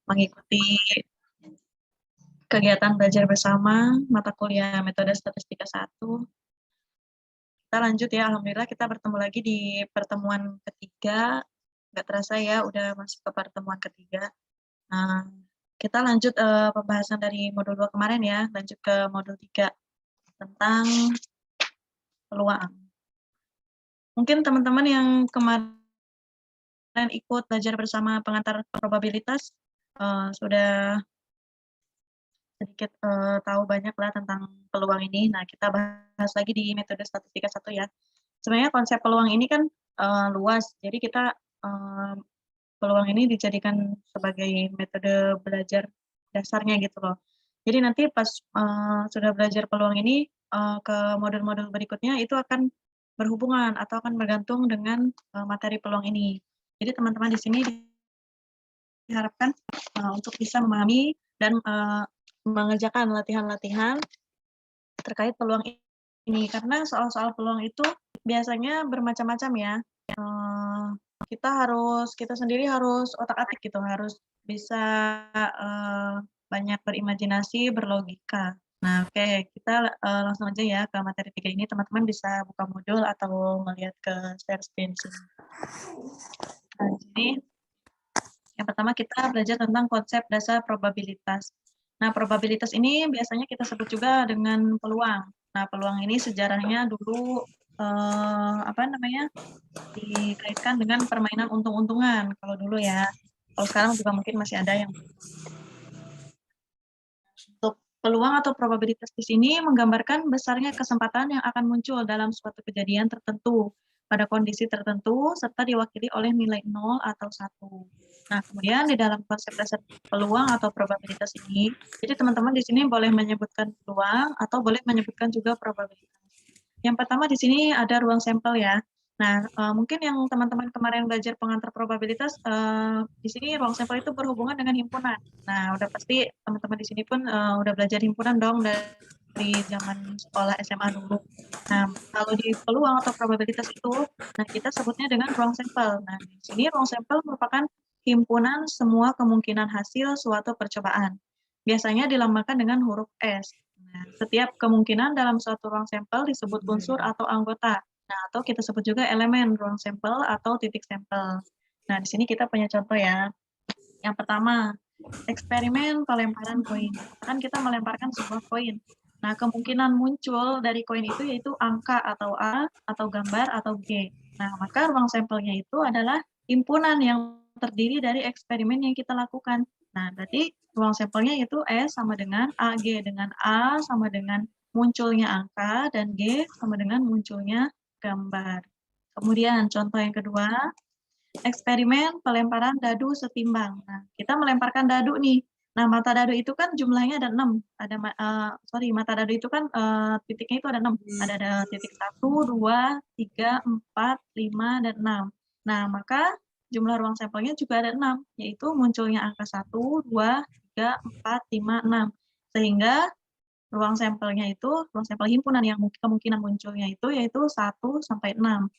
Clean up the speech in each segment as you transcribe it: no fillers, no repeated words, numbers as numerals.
mengikuti kegiatan belajar bersama mata kuliah metode statistika 1. Kita lanjut ya, alhamdulillah kita bertemu lagi di pertemuan ketiga. Nggak terasa ya, udah masuk ke pertemuan ketiga. Nah, kita lanjut pembahasan dari modul 2 kemarin ya, lanjut ke modul 3 tentang peluang. Mungkin teman-teman yang kemarin ikut belajar bersama pengantar probabilitas sudah sedikit tahu banyak lah tentang peluang ini. Nah, kita bahas lagi di metode statistika 1 ya. Sebenarnya konsep peluang ini kan luas, jadi kita peluang ini dijadikan sebagai metode belajar dasarnya gitu loh. Jadi nanti pas sudah belajar peluang ini ke modul-modul berikutnya itu akan berhubungan atau akan bergantung dengan materi peluang ini. Jadi teman-teman di sini diharapkan untuk bisa memahami dan mengerjakan latihan-latihan terkait peluang ini, karena soal-soal peluang itu biasanya bermacam-macam ya. Kita sendiri harus otak-atik gitu, harus bisa banyak berimajinasi, berlogika. Nah, oke, kita langsung aja ya ke materi 3 ini. Teman-teman bisa buka modul atau melihat ke share screen sini. Nah, di sini yang pertama kita belajar tentang konsep dasar probabilitas. Nah, probabilitas ini biasanya kita sebut juga dengan peluang. Nah, peluang ini sejarahnya dulu dikaitkan dengan permainan untung-untungan kalau dulu ya. Kalau sekarang juga mungkin masih ada yang untuk peluang atau probabilitas di sini menggambarkan besarnya kesempatan yang akan muncul dalam suatu kejadian tertentu pada kondisi tertentu serta diwakili oleh nilai 0 atau 1. Nah, kemudian di dalam konsep dasar peluang atau probabilitas ini, jadi teman-teman di sini boleh menyebutkan peluang atau boleh menyebutkan juga probabilitas. Yang pertama di sini ada ruang sampel ya. Nah, mungkin yang teman-teman kemarin belajar pengantar probabilitas, di sini ruang sampel itu berhubungan dengan himpunan. Nah, udah pasti teman-teman di sini pun udah belajar himpunan dong dari zaman sekolah SMA dulu. Nah, kalau di peluang atau probabilitas itu, nah kita sebutnya dengan ruang sampel. Nah, di sini ruang sampel merupakan himpunan semua kemungkinan hasil suatu percobaan. Biasanya dilambangkan dengan huruf S. Nah, setiap kemungkinan dalam suatu ruang sampel disebut unsur atau anggota. Nah, atau kita sebut juga elemen ruang sampel atau titik sampel. Nah, di sini kita punya contoh ya. Yang pertama, eksperimen pelemparan koin. Kan kita melemparkan sebuah koin. Nah, kemungkinan muncul dari koin itu yaitu angka atau A, atau gambar, atau G. Nah, maka ruang sampelnya itu adalah himpunan yang terdiri dari eksperimen yang kita lakukan. Nah, berarti ruang sampelnya itu S sama dengan AG, dengan A sama dengan munculnya angka, dan G sama dengan munculnya gambar. Kemudian contoh yang kedua, eksperimen pelemparan dadu setimbang. Nah, kita melemparkan dadu nih. Nah, mata dadu itu kan jumlahnya ada 6. Mata dadu itu kan titiknya itu ada 6. Ada titik 1, 2, 3, 4, 5, dan 6. Nah, maka jumlah ruang sampelnya juga ada 6, yaitu munculnya angka 1, 2, 3, 4, 5, 6. Sehingga ruang sampelnya itu, ruang sampel himpunan yang kemungkinan munculnya itu yaitu 1 sampai 6.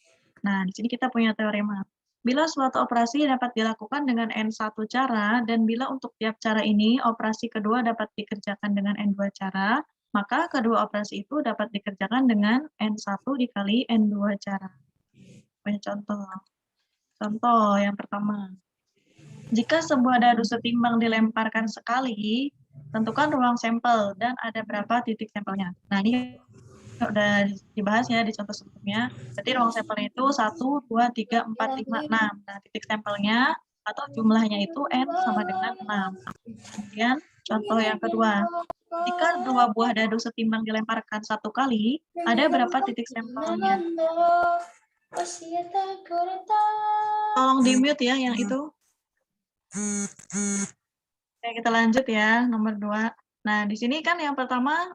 Nah, di sini kita punya teorema. Bila suatu operasi dapat dilakukan dengan N1 cara, dan bila untuk tiap cara ini, operasi kedua dapat dikerjakan dengan N2 cara, maka kedua operasi itu dapat dikerjakan dengan N1 dikali N2 cara. Punya contoh. Contoh yang pertama. Jika sebuah dadu setimbang dilemparkan sekali, tentukan ruang sampel dan ada berapa titik sampelnya. Nah, ini udah dibahas ya di contoh sebelumnya. Berarti ruang sampelnya itu 1, 2, 3, 4, 5, 6. Nah, titik sampelnya atau jumlahnya itu N sama dengan 6. Kemudian contoh yang kedua. Jika dua buah dadu setimbang dilemparkan satu kali, ada berapa titik sampelnya? Tolong di-mute ya yang itu. Oke, kita lanjut ya, nomor 2. Nah, di sini kan yang pertama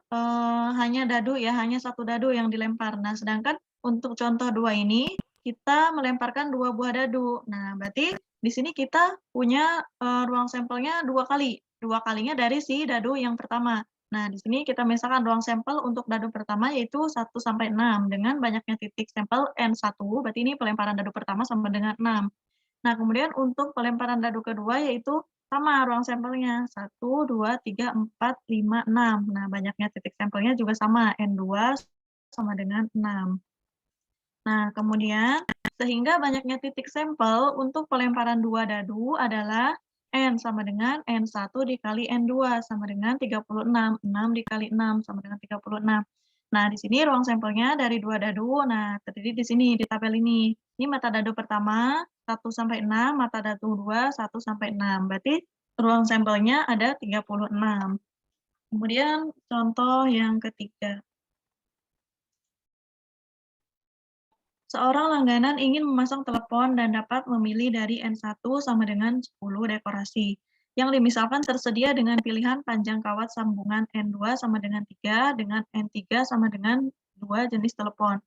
hanya dadu ya, hanya satu dadu yang dilempar. Nah, sedangkan untuk contoh 2 ini, kita melemparkan 2 buah dadu. Nah, berarti di sini kita punya ruang sampelnya 2 kali. 2 kalinya dari si dadu yang pertama. Nah, di sini kita misalkan ruang sampel untuk dadu pertama yaitu 1 sampai 6 dengan banyaknya titik sampel N1, berarti ini pelemparan dadu pertama sama dengan 6. Nah, kemudian untuk pelemparan dadu kedua yaitu Sama ruang sampelnya, 1, 2, 3, 4, 5, 6. Nah, banyaknya titik sampelnya juga sama, N2 sama dengan 6. Nah, kemudian sehingga banyaknya titik sampel untuk pelemparan 2 dadu adalah N sama dengan N1 dikali N2 sama dengan 36. 6 dikali 6 sama dengan 36. Nah, di sini ruang sampelnya dari 2 dadu, nah terdiri di sini, di tabel ini. Ini mata dadu pertama, 1 sampai 6, mata dadu 2, 1 sampai 6. Berarti ruang sampelnya ada 36. Kemudian contoh yang ketiga. Seorang langganan ingin memasang telepon dan dapat memilih dari N1 sama dengan 10 dekorasi, yang dimisalkan tersedia dengan pilihan panjang kawat sambungan N2 sama dengan 3, dengan N3 sama dengan 2 jenis telepon,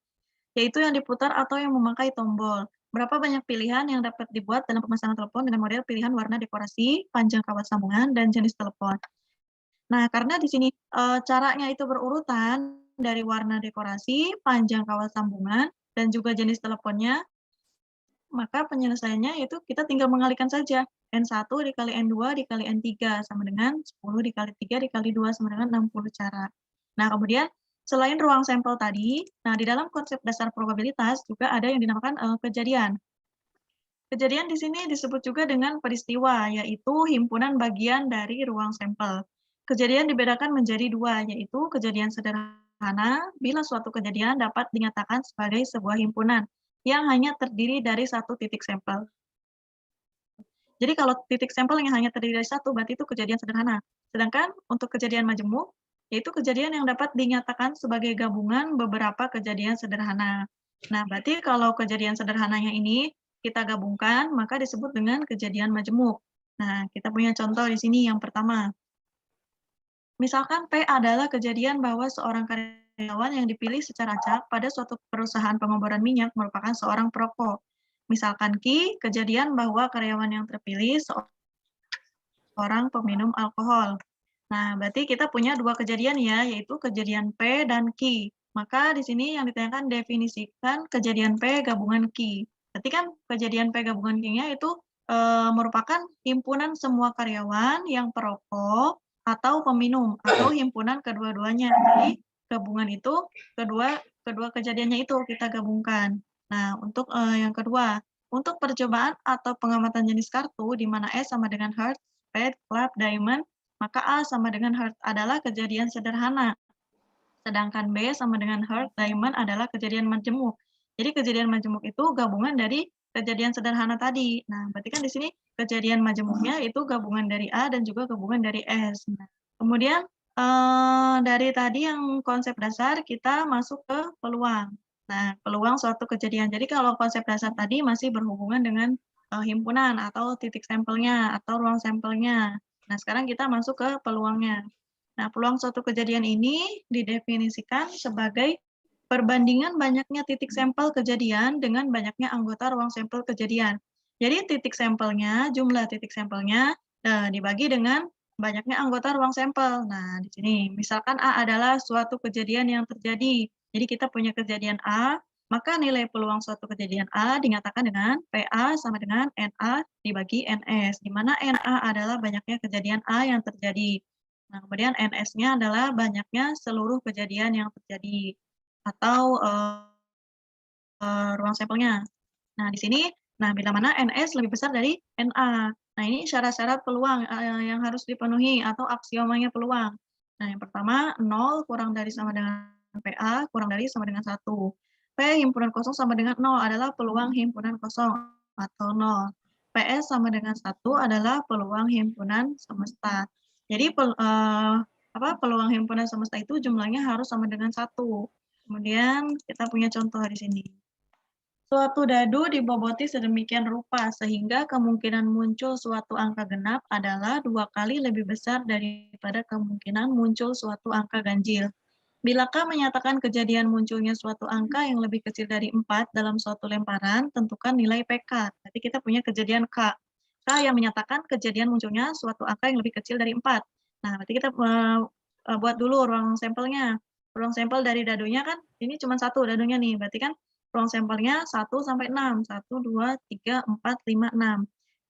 yaitu yang diputar atau yang memakai tombol. Berapa banyak pilihan yang dapat dibuat dalam pemasangan telepon dengan model pilihan warna dekorasi, panjang kawat sambungan, dan jenis telepon. Nah, karena di sini, caranya itu berurutan dari warna dekorasi, panjang kawat sambungan, dan juga jenis teleponnya, maka penyelesaiannya itu kita tinggal mengalihkan saja, N1 dikali N2 dikali N3 sama dengan 10 dikali 3 dikali 2 sama dengan 60 cara. Nah, kemudian selain ruang sampel tadi, nah di dalam konsep dasar probabilitas juga ada yang dinamakan, kejadian. Kejadian di sini disebut juga dengan peristiwa, yaitu himpunan bagian dari ruang sampel. Kejadian dibedakan menjadi dua, yaitu kejadian sederhana bila suatu kejadian dapat dinyatakan sebagai sebuah himpunan yang hanya terdiri dari satu titik sampel. Jadi kalau titik sampel yang hanya terdiri dari satu, berarti itu kejadian sederhana. Sedangkan untuk kejadian majemuk, yaitu kejadian yang dapat dinyatakan sebagai gabungan beberapa kejadian sederhana. Nah, berarti kalau kejadian sederhananya ini kita gabungkan, maka disebut dengan kejadian majemuk. Nah, kita punya contoh di sini yang pertama. Misalkan P adalah kejadian bahwa seorang karyawan yang dipilih secara acak pada suatu perusahaan pengeboran minyak merupakan seorang perokok. Misalkan Q, kejadian bahwa karyawan yang terpilih seorang peminum alkohol. Nah, berarti kita punya dua kejadian ya, yaitu kejadian P dan Q. Maka di sini yang ditanyakan definisikan kejadian P gabungan Q. Berarti kan kejadian P gabungan Q-nya itu merupakan himpunan semua karyawan yang perokok atau peminum atau himpunan kedua-duanya. Jadi gabungan itu kedua kejadiannya itu kita gabungkan. Nah, untuk yang kedua, untuk percobaan atau pengamatan jenis kartu di mana S sama dengan heart, spade, club, diamond, maka A sama dengan heart adalah kejadian sederhana. Sedangkan B sama dengan heart, diamond adalah kejadian majemuk. Jadi kejadian majemuk itu gabungan dari kejadian sederhana tadi. Nah, berarti kan di sini kejadian majemuknya itu gabungan dari A dan juga gabungan dari S. Nah, kemudian dari tadi yang konsep dasar kita masuk ke peluang. Nah, peluang suatu kejadian. Jadi kalau konsep dasar tadi masih berhubungan dengan himpunan atau titik sampelnya atau ruang sampelnya. Nah, sekarang kita masuk ke peluangnya. Nah, peluang suatu kejadian ini didefinisikan sebagai perbandingan banyaknya titik sampel kejadian dengan banyaknya anggota ruang sampel kejadian. Jadi titik sampelnya, jumlah titik sampelnya dibagi dengan banyaknya anggota ruang sampel. Nah, di sini misalkan A adalah suatu kejadian yang terjadi. Jadi kita punya kejadian A, maka nilai peluang suatu kejadian A dinyatakan dengan PA sama dengan NA dibagi NS, di mana NA adalah banyaknya kejadian A yang terjadi. Nah, kemudian NS-nya adalah banyaknya seluruh kejadian yang terjadi atau ruang sampelnya. Nah, di sini, nah bila mana NS lebih besar dari NA. Nah, ini syarat-syarat peluang yang harus dipenuhi atau aksiomanya peluang. Nah, yang pertama, 0 kurang dari sama dengan PA kurang dari sama dengan 1. P himpunan kosong sama dengan 0 adalah peluang himpunan kosong atau 0. PS sama dengan 1 adalah peluang himpunan semesta. Jadi peluang himpunan semesta itu jumlahnya harus sama dengan 1. Kemudian kita punya contoh di sini. Suatu dadu diboboti sedemikian rupa sehingga kemungkinan muncul suatu angka genap adalah 2 kali lebih besar daripada kemungkinan muncul suatu angka ganjil. Bilakah menyatakan kejadian munculnya suatu angka yang lebih kecil dari 4 dalam suatu lemparan, tentukan nilai PK. Berarti kita punya kejadian K. K yang menyatakan kejadian munculnya suatu angka yang lebih kecil dari 4. Nah, berarti kita buat dulu ruang sampelnya. Ruang sampel dari dadunya kan, ini cuma satu dadunya nih, berarti kan ruang sampelnya 1 sampai 6, 1, 2, 3, 4, 5, 6.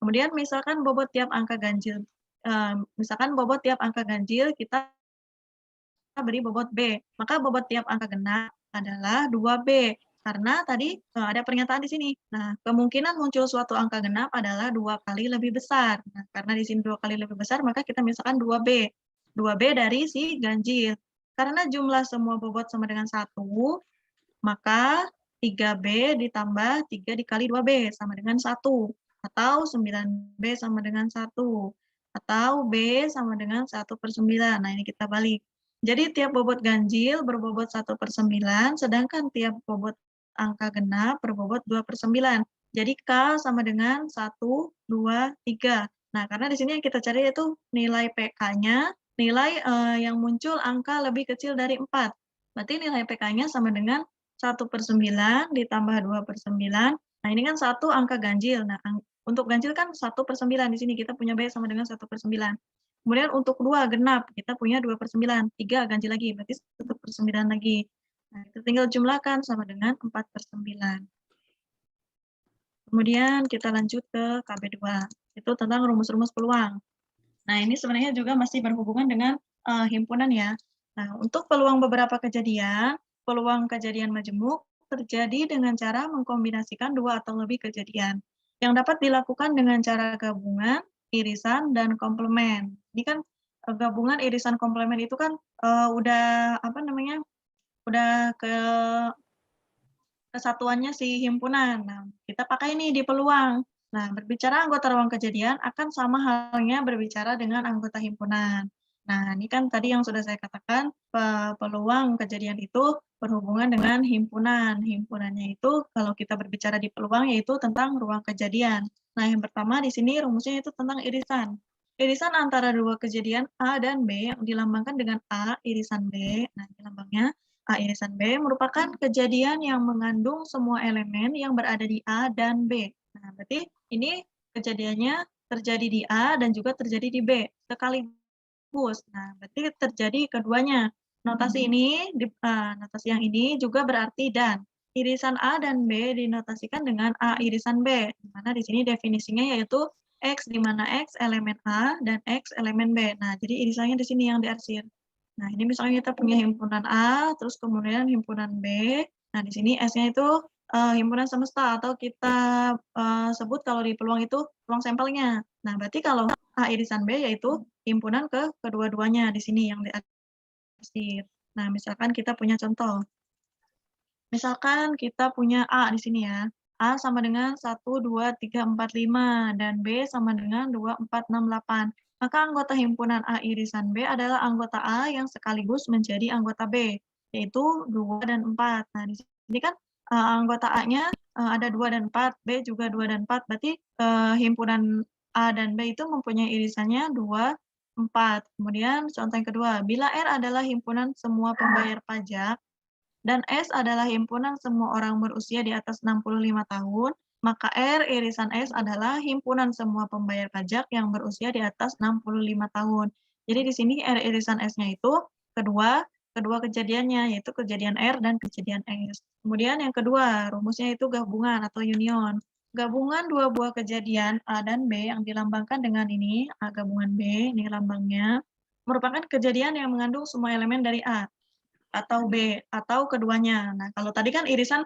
Kemudian misalkan bobot tiap angka ganjil, kita beri bobot B, maka bobot tiap angka genap adalah 2B. Karena tadi, ada pernyataan di sini. Nah, kemungkinan muncul suatu angka genap adalah 2 kali lebih besar. Nah, karena di sini 2 kali lebih besar, maka kita misalkan 2B. 2B dari si ganjil. Karena jumlah semua bobot sama dengan 1, maka 3B ditambah 3 dikali 2B sama dengan 1. Atau 9B sama dengan 1. Atau B sama dengan 1/9. Nah, ini kita balik. Jadi tiap bobot ganjil berbobot 1/9, sedangkan tiap bobot angka genap berbobot 2/9. Jadi K sama dengan 1, 2, 3. Nah, karena di sini yang kita cari yaitu nilai PK-nya, nilai yang muncul angka lebih kecil dari 4. Berarti nilai PK-nya sama dengan 1/9 ditambah 2/9. Nah, ini kan 1 angka ganjil. Nah, untuk ganjil kan 1/9. Di sini kita punya B sama dengan 1/9. Kemudian untuk 2 genap, kita punya 2/9, 3 ganjil lagi, berarti 1/9 lagi. Nah, itu tinggal jumlahkan sama dengan 4/9. Kemudian kita lanjut ke KB2, itu tentang rumus-rumus peluang. Nah, ini sebenarnya juga masih berhubungan dengan himpunan ya. Nah, untuk peluang beberapa kejadian, peluang kejadian majemuk terjadi dengan cara mengkombinasikan 2 atau lebih kejadian, yang dapat dilakukan dengan cara gabungan, irisan, dan komplement. Ini kan gabungan, irisan, komplement itu kan udah apa namanya, udah kesatuannya si himpunan. Nah, kita pakai nih di peluang. Nah, berbicara anggota ruang kejadian akan sama halnya berbicara dengan anggota himpunan. Nah, ini kan tadi yang sudah saya katakan, peluang kejadian itu berhubungan dengan himpunan. Himpunannya itu kalau kita berbicara di peluang yaitu tentang ruang kejadian. Nah, yang pertama di sini rumusnya itu tentang irisan. Irisan antara dua kejadian A dan B yang dilambangkan dengan A irisan B. Nah, ini lambangnya. A irisan B merupakan kejadian yang mengandung semua elemen yang berada di A dan B. Nah, berarti ini kejadiannya terjadi di A dan juga terjadi di B sekaligus. Nah, berarti terjadi keduanya. Notasi yang ini juga berarti dan. Irisan A dan B dinotasikan dengan A irisan B, di mana di sini definisinya yaitu X di mana X elemen A dan X elemen B. Nah, jadi irisannya di sini yang diarsir. Nah, ini misalnya kita punya himpunan A, terus kemudian himpunan B. Nah, di sini S-nya itu himpunan semesta atau kita sebut kalau di peluang itu peluang sampelnya. Nah, berarti kalau A irisan B yaitu himpunan ke kedua-duanya di sini yang diarsir. Nah, misalkan kita punya contoh. Misalkan kita punya A di sini ya. A sama dengan 1, 2, 3, 4, 5, dan B sama dengan 2, 4, 6, 8. Maka anggota himpunan A irisan B adalah anggota A yang sekaligus menjadi anggota B, yaitu 2 dan 4. Nah, di sini kan anggota A-nya ada 2 dan 4, B juga 2 dan 4, berarti himpunan A dan B itu mempunyai irisannya 2, 4. Kemudian contoh yang kedua, bila R adalah himpunan semua pembayar pajak, dan S adalah himpunan semua orang berusia di atas 65 tahun, maka R irisan S adalah himpunan semua pembayar pajak yang berusia di atas 65 tahun. Jadi di sini R irisan S-nya itu kedua kejadiannya, yaitu kejadian R dan kejadian S. Kemudian yang kedua, rumusnya itu gabungan atau union. Gabungan dua buah kejadian A dan B yang dilambangkan dengan ini, A gabungan B, ini lambangnya, merupakan kejadian yang mengandung semua elemen dari A atau B, atau keduanya. Nah, kalau tadi kan irisan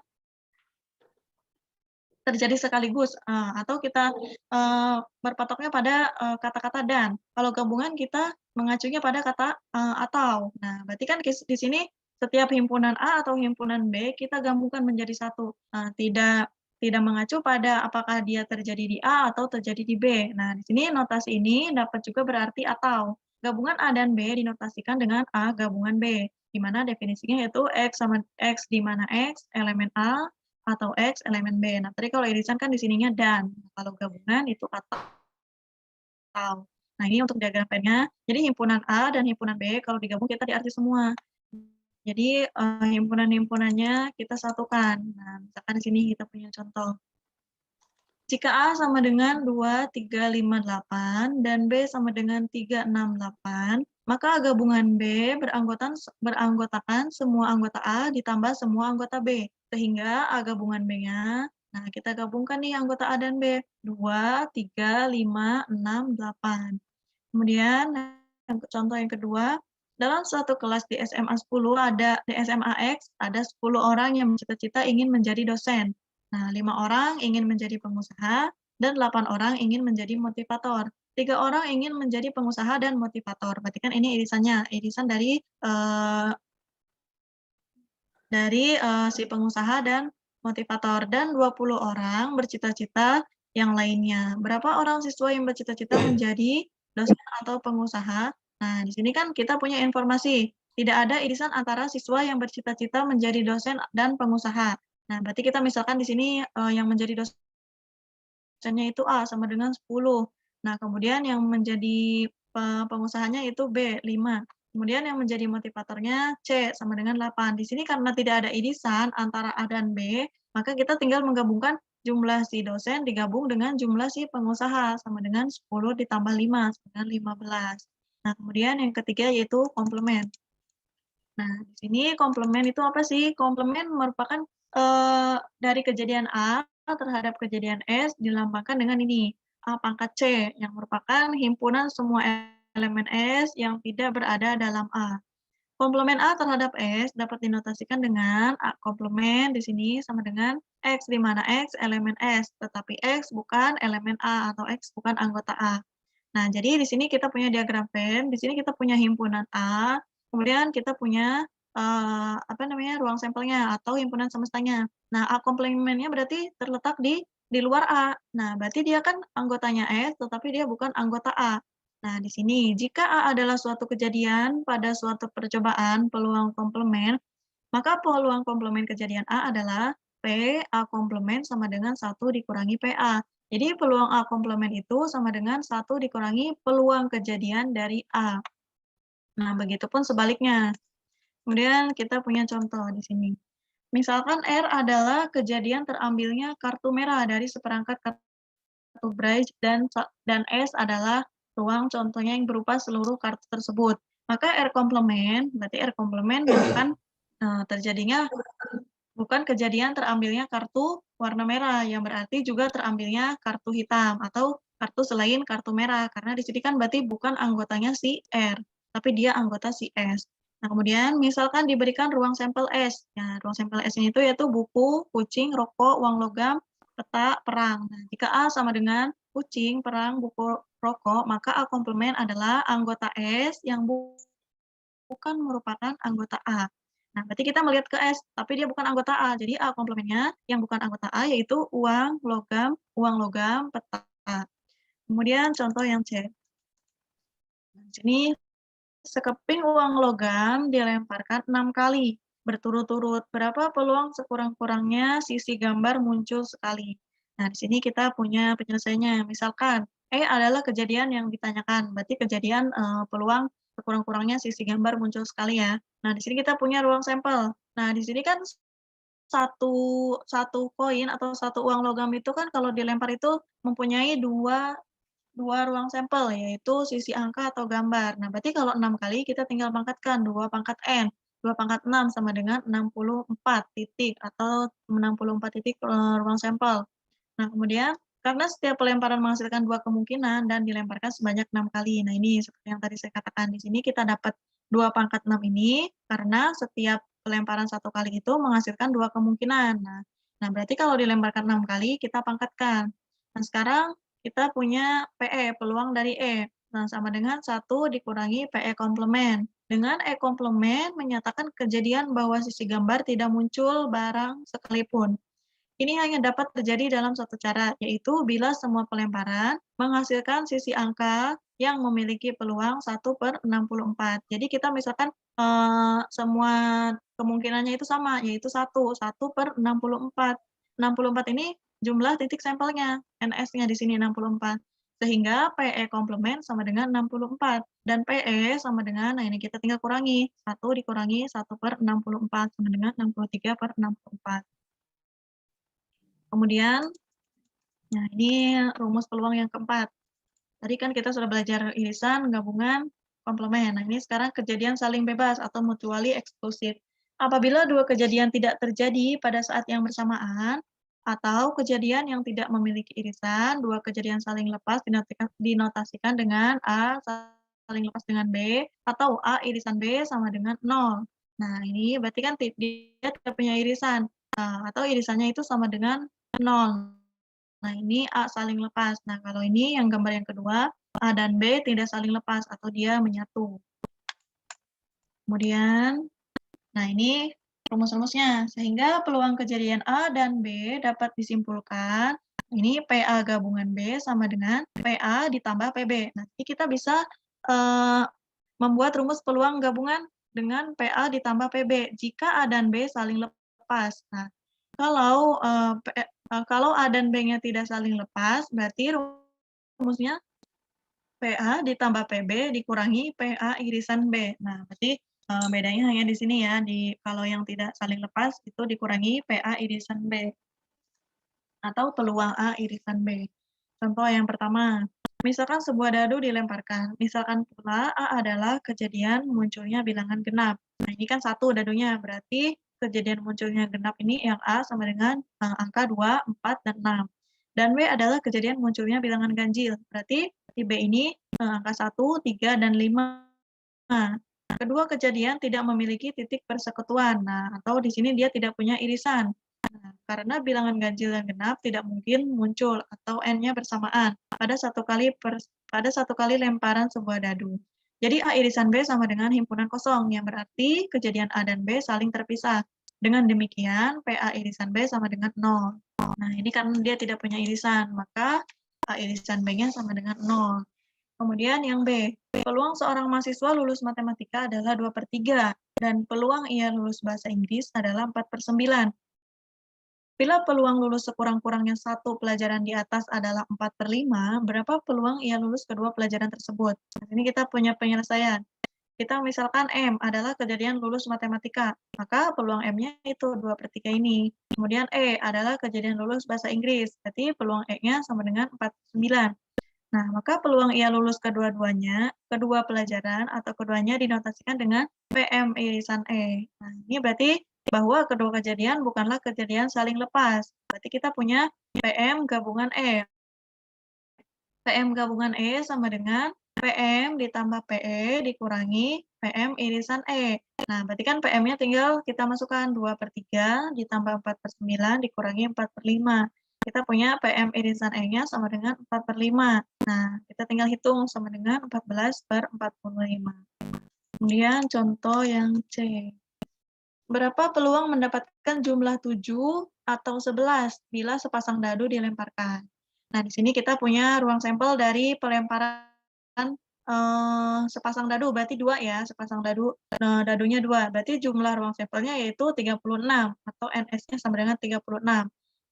terjadi sekaligus, atau kita berpatoknya pada kata-kata dan. Kalau gabungan kita mengacunya pada kata atau. Nah, berarti kan di sini setiap himpunan A atau himpunan B kita gabungkan menjadi satu. Tidak mengacu pada apakah dia terjadi di A atau terjadi di B. Nah, di sini notasi ini dapat juga berarti atau. Gabungan A dan B dinotasikan dengan A gabungan B, di mana definisinya yaitu X sama X di mana X elemen A atau X elemen B. Nah, tadi kalau irisan kan di sininya dan. Kalau gabungan itu atau. Nah, ini untuk diagram pennya. Jadi himpunan A dan himpunan B kalau digabung kita diarti semua. Jadi himpunan-himpunannya kita satukan. Nah, misalkan di sini kita punya contoh. Jika A sama dengan 2, 3, 5, 8, dan B sama dengan 3, 6, 8, maka gabungan B beranggotakan semua anggota A ditambah semua anggota B, sehingga A gabungan B-nya Nah, kita gabungkan nih anggota A dan B. 2, 3, 5, 6, 8. Kemudian yang contoh yang kedua, dalam suatu kelas di SMA 10 di SMA X ada 10 orang yang bercita-cita ingin menjadi dosen. Nah, 5 orang ingin menjadi pengusaha dan 8 orang ingin menjadi motivator. 3 orang ingin menjadi pengusaha dan motivator. Berarti kan ini irisannya, irisan dari si pengusaha dan motivator, dan 20 orang bercita-cita yang lainnya. Berapa orang siswa yang bercita-cita menjadi dosen atau pengusaha? Nah, di sini kan kita punya informasi, tidak ada irisan antara siswa yang bercita-cita menjadi dosen dan pengusaha. Nah, berarti kita misalkan di sini, yang menjadi dosennya itu A sama dengan 10. Nah, kemudian yang menjadi pengusahanya itu B, 5. Kemudian yang menjadi motivatornya C sama dengan 8. Di sini karena tidak ada irisan antara A dan B, maka kita tinggal menggabungkan jumlah si dosen digabung dengan jumlah si pengusaha sama dengan 10 ditambah 5 sama dengan 15. Nah, kemudian yang ketiga yaitu komplement. Nah, di sini komplement itu apa sih? Komplement merupakan, dari kejadian A terhadap kejadian S dilambangkan dengan ini, A pangkat C, yang merupakan himpunan semua elemen S yang tidak berada dalam A. Komplement A terhadap S dapat dinotasikan dengan A komplement di sini sama dengan X, di mana X elemen S, tetapi X bukan elemen A atau X bukan anggota A. Nah, jadi di sini kita punya diagram Venn, di sini kita punya himpunan A, kemudian kita punya, apa namanya, ruang sampelnya atau himpunan semestanya. Nah, A komplementnya berarti terletak di luar A. Nah, berarti dia kan anggotanya S, tetapi dia bukan anggota A. Nah, di sini jika A adalah suatu kejadian pada suatu percobaan peluang komplement, maka peluang komplement kejadian A adalah P A komplement sama dengan 1 dikurangi PA. Jadi peluang A komplement itu sama dengan 1 dikurangi peluang kejadian dari A. Nah, begitupun sebaliknya. Kemudian kita punya contoh di sini. Misalkan R adalah kejadian terambilnya kartu merah dari seperangkat kartu Braille dan S adalah ruang contohnya yang berupa seluruh kartu tersebut. Maka R komplement, berarti R komplement bukan terjadinya bukan kejadian terambilnya kartu warna merah, yang berarti juga terambilnya kartu hitam atau kartu selain kartu merah, karena di sini kan berarti bukan anggotanya si R, tapi dia anggota si S. Nah, kemudian misalkan diberikan ruang sampel S. Nah, ruang sampel S ini itu yaitu buku, kucing, rokok, uang logam, peta, perang. Nah, jika A sama dengan kucing, perang, buku, rokok, maka A komplement adalah anggota S yang bukan merupakan anggota A. Nah, berarti kita melihat ke S, tapi dia bukan anggota A. Jadi A komplemennya yang bukan anggota A yaitu uang logam, peta. Kemudian contoh yang C. Nah, di sini sekeping uang logam dilemparkan 6 kali berturut-turut. Berapa peluang sekurang-kurangnya sisi gambar muncul sekali? Nah, di sini kita punya penyelesaiannya. Misalkan E adalah kejadian yang ditanyakan, berarti kejadian peluang sekurang-kurangnya sisi gambar muncul sekali ya. Nah, di sini kita punya ruang sampel. Nah, di sini kan satu satu koin atau satu uang logam itu kan kalau dilempar itu mempunyai dua dua ruang sampel, yaitu sisi angka atau gambar. Nah, berarti kalau 6 kali kita tinggal pangkatkan 2 pangkat N, 2 pangkat 6 sama dengan 64 titik atau 64 titik, ruang sampel. Nah, kemudian karena setiap pelemparan menghasilkan 2 kemungkinan dan dilemparkan sebanyak 6 kali. Nah, ini seperti yang tadi saya katakan di sini kita dapat 2 pangkat 6 ini karena setiap pelemparan 1 kali itu menghasilkan 2 kemungkinan. Berarti kalau dilemparkan 6 kali kita pangkatkan. Nah, sekarang kita punya PE, peluang dari E. Nah, sama dengan 1 dikurangi PE komplement. Dengan E komplement menyatakan kejadian bahwa sisi gambar tidak muncul barang sekalipun. Ini hanya dapat terjadi dalam satu cara, yaitu bila semua pelemparan menghasilkan sisi angka yang memiliki peluang 1/64. Jadi kita misalkan, semua kemungkinannya itu sama, yaitu 1/64. 64 ini jumlah titik sampelnya, NS-nya di sini 64. Sehingga PE komplement sama dengan 64 dan PE sama dengan, nah ini kita tinggal kurangi, 1 dikurangi 1/64 sama dengan 63/64. Kemudian, nah ini rumus peluang yang keempat. Tadi kan kita sudah belajar irisan, gabungan, komplement. Nah, ini sekarang kejadian saling bebas atau mutually exclusive. Apabila dua kejadian tidak terjadi pada saat yang bersamaan, Atau kejadian yang tidak memiliki irisan, dua kejadian saling lepas dinotasikan dengan A saling lepas dengan B, atau A irisan B sama dengan 0. Nah, ini berarti kan dia tidak punya irisan, atau irisannya itu sama dengan 0. Nah, ini A saling lepas. Nah, kalau ini yang gambar yang kedua, A dan B tidak saling lepas atau dia menyatu. Kemudian, nah ini rumus-rumusnya. Sehingga peluang kejadian A dan B dapat disimpulkan, ini PA gabungan B sama dengan PA ditambah PB. Nah, jadi kita bisa membuat rumus peluang gabungan dengan PA ditambah PB jika A dan B saling lepas. Nah, kalau A dan B-nya tidak saling lepas, berarti rumusnya PA ditambah PB dikurangi PA irisan B. Nah, berarti bedanya hanya di sini ya, kalau yang tidak saling lepas itu dikurangi PA irisan B atau peluang A irisan B. Contoh yang pertama, misalkan sebuah dadu dilemparkan. Misalkan pula A adalah kejadian munculnya bilangan genap. Nah, ini kan 1 dadunya, berarti kejadian munculnya genap ini yang A sama dengan angka 2, 4, dan 6. Dan B adalah kejadian munculnya bilangan ganjil. Berarti di B ini angka 1, 3, dan 5. Kedua kejadian tidak memiliki titik persekutuan. Nah, atau di sini dia tidak punya irisan. Nah, karena bilangan ganjil yang genap tidak mungkin muncul atau n-nya bersamaan pada satu kali lemparan sebuah dadu. Jadi A irisan B sama dengan himpunan kosong, yang berarti kejadian A dan B saling terpisah. Dengan demikian, PA irisan B sama dengan 0. Nah, ini karena dia tidak punya irisan, maka A irisan B-nya sama dengan 0. Kemudian yang B, peluang seorang mahasiswa lulus matematika adalah 2/3, dan peluang ia lulus bahasa Inggris adalah 4/9. Bila peluang lulus sekurang-kurangnya 1 pelajaran di atas adalah 4/5, berapa peluang ia lulus kedua pelajaran tersebut? Nah, ini kita punya penyelesaian. Kita misalkan M adalah kejadian lulus matematika, maka peluang M-nya itu 2/3 ini. Kemudian E adalah kejadian lulus bahasa Inggris, berarti peluang E-nya sama dengan 4/9. Nah, maka peluang ia lulus kedua pelajaran atau keduanya dinotasikan dengan PM irisan E. Nah, ini berarti bahwa kedua kejadian bukanlah kejadian saling lepas. Berarti kita punya PM gabungan E. PM gabungan E sama dengan PM ditambah PE dikurangi PM irisan E. Nah, berarti kan PM-nya tinggal kita masukkan 2/3 ditambah 4/9 dikurangi 4/5. Kita punya PM irisan E-nya sama dengan 4/5. Nah, kita tinggal hitung sama dengan 14/45. Kemudian contoh yang C. Berapa peluang mendapatkan jumlah 7 atau 11 bila sepasang dadu dilemparkan? Nah, di sini kita punya ruang sampel dari pelemparan sepasang dadu, berarti 2 ya, sepasang dadu, dadunya 2. Berarti jumlah ruang sampelnya yaitu 36 atau NS-nya sama dengan 36.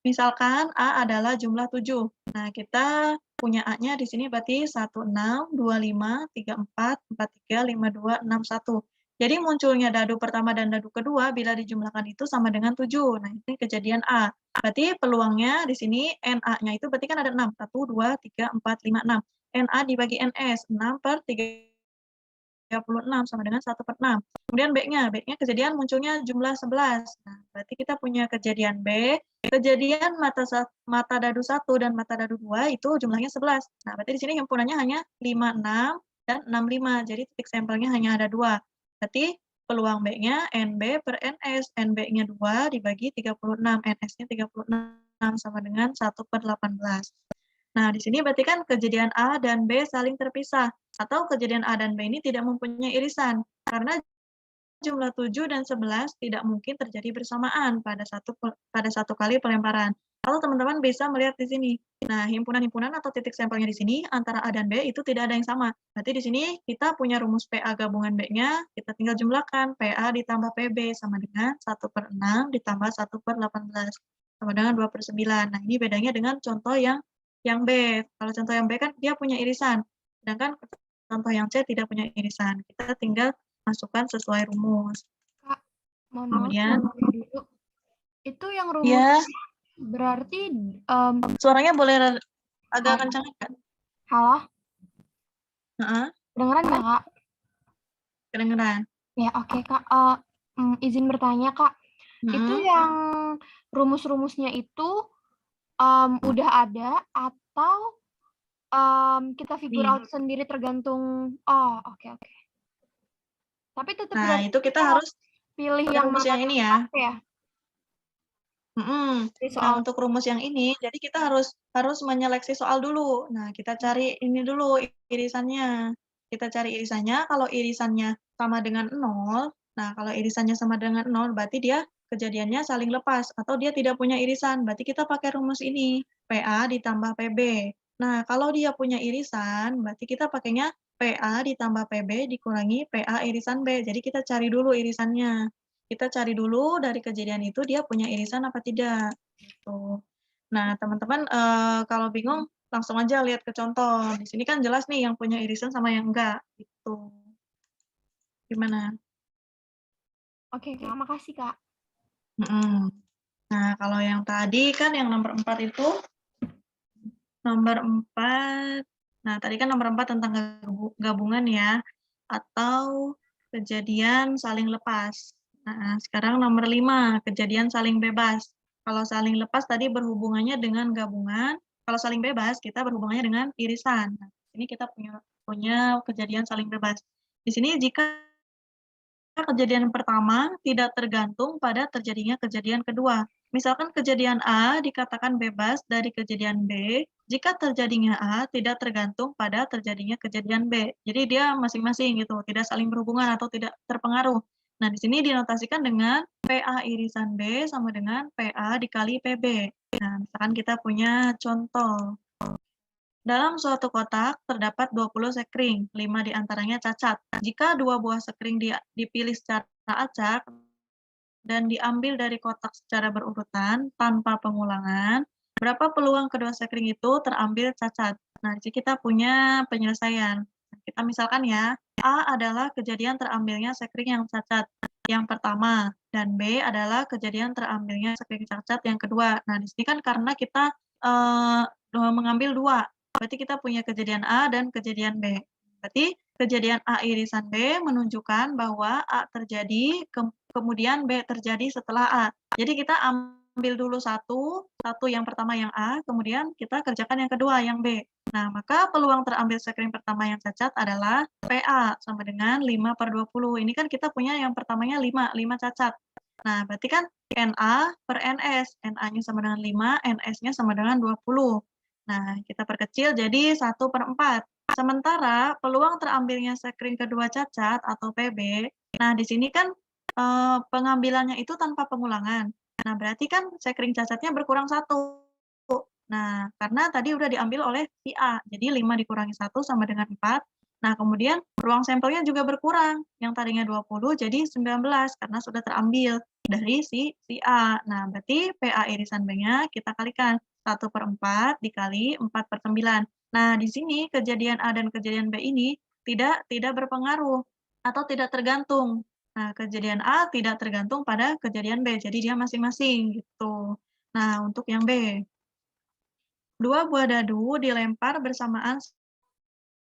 Misalkan A adalah jumlah 7. Nah, kita punya A-nya di sini berarti 16, 25, 34, 43, 52, 61. Jadi munculnya dadu pertama dan dadu kedua bila dijumlahkan itu sama dengan 7. Nah, ini kejadian A. Berarti peluangnya di sini NA-nya itu berarti kan ada 6. 1, 2, 3, 4, 5, 6. NA dibagi NS, 6/36 sama dengan 1/6. Kemudian B-nya kejadian munculnya jumlah 11. Nah, berarti kita punya kejadian B, kejadian mata dadu 1 dan mata dadu 2 itu jumlahnya 11. Nah, berarti di sini himpunannya hanya 56 dan 65. Jadi titik sampelnya hanya ada 2. Berarti peluang B-nya NB per NS. NB-nya 2 dibagi 36, NS-nya 36 sama dengan 1/18. Nah, di sini berarti kan kejadian A dan B saling terpisah, atau kejadian A dan B ini tidak mempunyai irisan, karena jumlah 7 dan 11 tidak mungkin terjadi bersamaan pada satu kali pelemparan. Lalu teman-teman bisa melihat di sini. Nah, himpunan-himpunan atau titik sampelnya di sini antara A dan B itu tidak ada yang sama. Berarti di sini kita punya rumus PA gabungan B-nya, kita tinggal jumlahkan PA ditambah PB sama dengan 1/6 ditambah 1/18 sama dengan 2/9. Nah, ini bedanya dengan contoh yang B. Kalau contoh yang B kan dia punya irisan, sedangkan contoh yang C tidak punya irisan. Kita tinggal masukkan sesuai rumus. Kak, mohon maaf Kemudian dulu. Itu yang rumus ya, berarti suaranya boleh agak kencang nggak? halo? Heeh, Kedengeran nggak, Kak? kedengeran. Ya, oke, Kak. Izin bertanya, Kak. Itu yang rumus-rumusnya itu udah ada atau kita figure Nih. out sendiri tergantung. Oh, oke. Tapi tetap Nah, berarti itu kita kita harus pilih pakai yang rumus mana yang ini ya. tepat ya di Nah, soal. untuk rumus yang ini, jadi kita harus menyeleksi soal dulu. Nah, kita cari ini dulu irisannya. Kita cari irisannya, kalau irisannya sama dengan 0, nah kalau irisannya sama dengan 0, berarti dia kejadiannya saling lepas, atau dia tidak punya irisan, berarti kita pakai rumus ini, PA ditambah PB. Nah, kalau dia punya irisan, berarti kita pakainya PA ditambah PB dikurangi PA irisan B. Jadi kita cari dulu irisannya. Kita cari dulu dari kejadian itu dia punya irisan apa tidak, gitu. Nah, teman-teman, kalau bingung langsung aja lihat ke contoh. Di sini kan jelas nih yang punya irisan sama yang enggak, gitu. Gimana? Oke, Kak, makasih, Kak. Nah, kalau yang tadi kan yang nomor 4 itu, nomor 4, nah tadi kan nomor 4 tentang gabungan ya, atau kejadian saling lepas. Nah, sekarang nomor 5, kejadian saling bebas. Kalau saling lepas tadi berhubungannya dengan gabungan, kalau saling bebas kita berhubungannya dengan irisan. Nah, ini kita punya kejadian saling bebas. Di sini jika kejadian pertama tidak tergantung pada terjadinya kejadian kedua. Misalkan kejadian A dikatakan bebas dari kejadian B, jika terjadinya A tidak tergantung pada terjadinya kejadian B. Jadi dia masing-masing gitu, tidak saling berhubungan atau tidak terpengaruh. Nah, di sini dinotasikan dengan PA irisan B sama dengan PA dikali PB. Nah, misalkan kita punya contoh. Dalam suatu kotak terdapat 20 sekring, 5 diantaranya cacat. Jika 2 buah sekring dipilih secara acak dan diambil dari kotak secara berurutan tanpa pengulangan, berapa peluang kedua sekring itu terambil cacat? Nah, di sini kita punya penyelesaian. Kita misalkan ya, A adalah kejadian terambilnya sekring yang cacat yang pertama, dan B adalah kejadian terambilnya sekring cacat yang kedua. Nah, di sini kan karena kita mengambil 2, berarti kita punya kejadian A dan kejadian B. Berarti kejadian A irisan B menunjukkan bahwa A terjadi, kemudian B terjadi setelah A. Jadi kita ambil dulu satu yang pertama yang A, kemudian kita kerjakan yang kedua yang B. Nah, maka peluang terambil sekring pertama yang cacat adalah PA sama dengan 5/20. Ini kan kita punya yang pertamanya 5 cacat. Nah, berarti kan NA per NS, NA-nya sama dengan 5, NS-nya sama dengan 20. Nah, kita perkecil jadi 1/4. Sementara peluang terambilnya sekring kedua cacat atau PB, nah di sini kan pengambilannya itu tanpa pengulangan. Nah, berarti kan sekring cacatnya berkurang 1. Nah, karena tadi udah diambil oleh si A, jadi 5 dikurangi 1 sama dengan 4. Nah, kemudian ruang sampelnya juga berkurang, yang tadinya 20 jadi 19 karena sudah terambil dari si A. Nah, berarti PA irisan B-nya kita kalikan 1/4 dikali 4/9. Nah, di sini kejadian A dan kejadian B ini tidak berpengaruh atau tidak tergantung. Nah, kejadian A tidak tergantung pada kejadian B, jadi dia masing-masing gitu. Nah, untuk yang B, 2 buah dadu dilempar bersamaan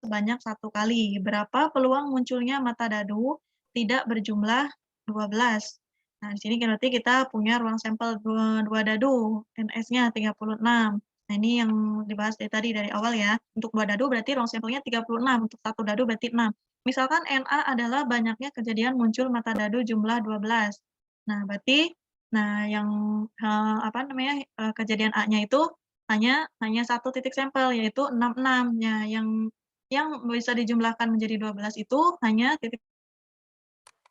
sebanyak 1 kali. Berapa peluang munculnya mata dadu tidak berjumlah 12? Nah, di sini berarti kita punya ruang sampel 2 dadu, NS-nya 36. Nah, ini yang dibahas dari awal ya. Untuk 2 dadu berarti ruang sampelnya 36, untuk 1 dadu berarti 6. Misalkan NA adalah banyaknya kejadian muncul mata dadu jumlah 12. Nah, berarti yang kejadian A-nya itu hanya 1 titik sampel, yaitu 66. Nah, yang bisa dijumlahkan menjadi 12 itu hanya titik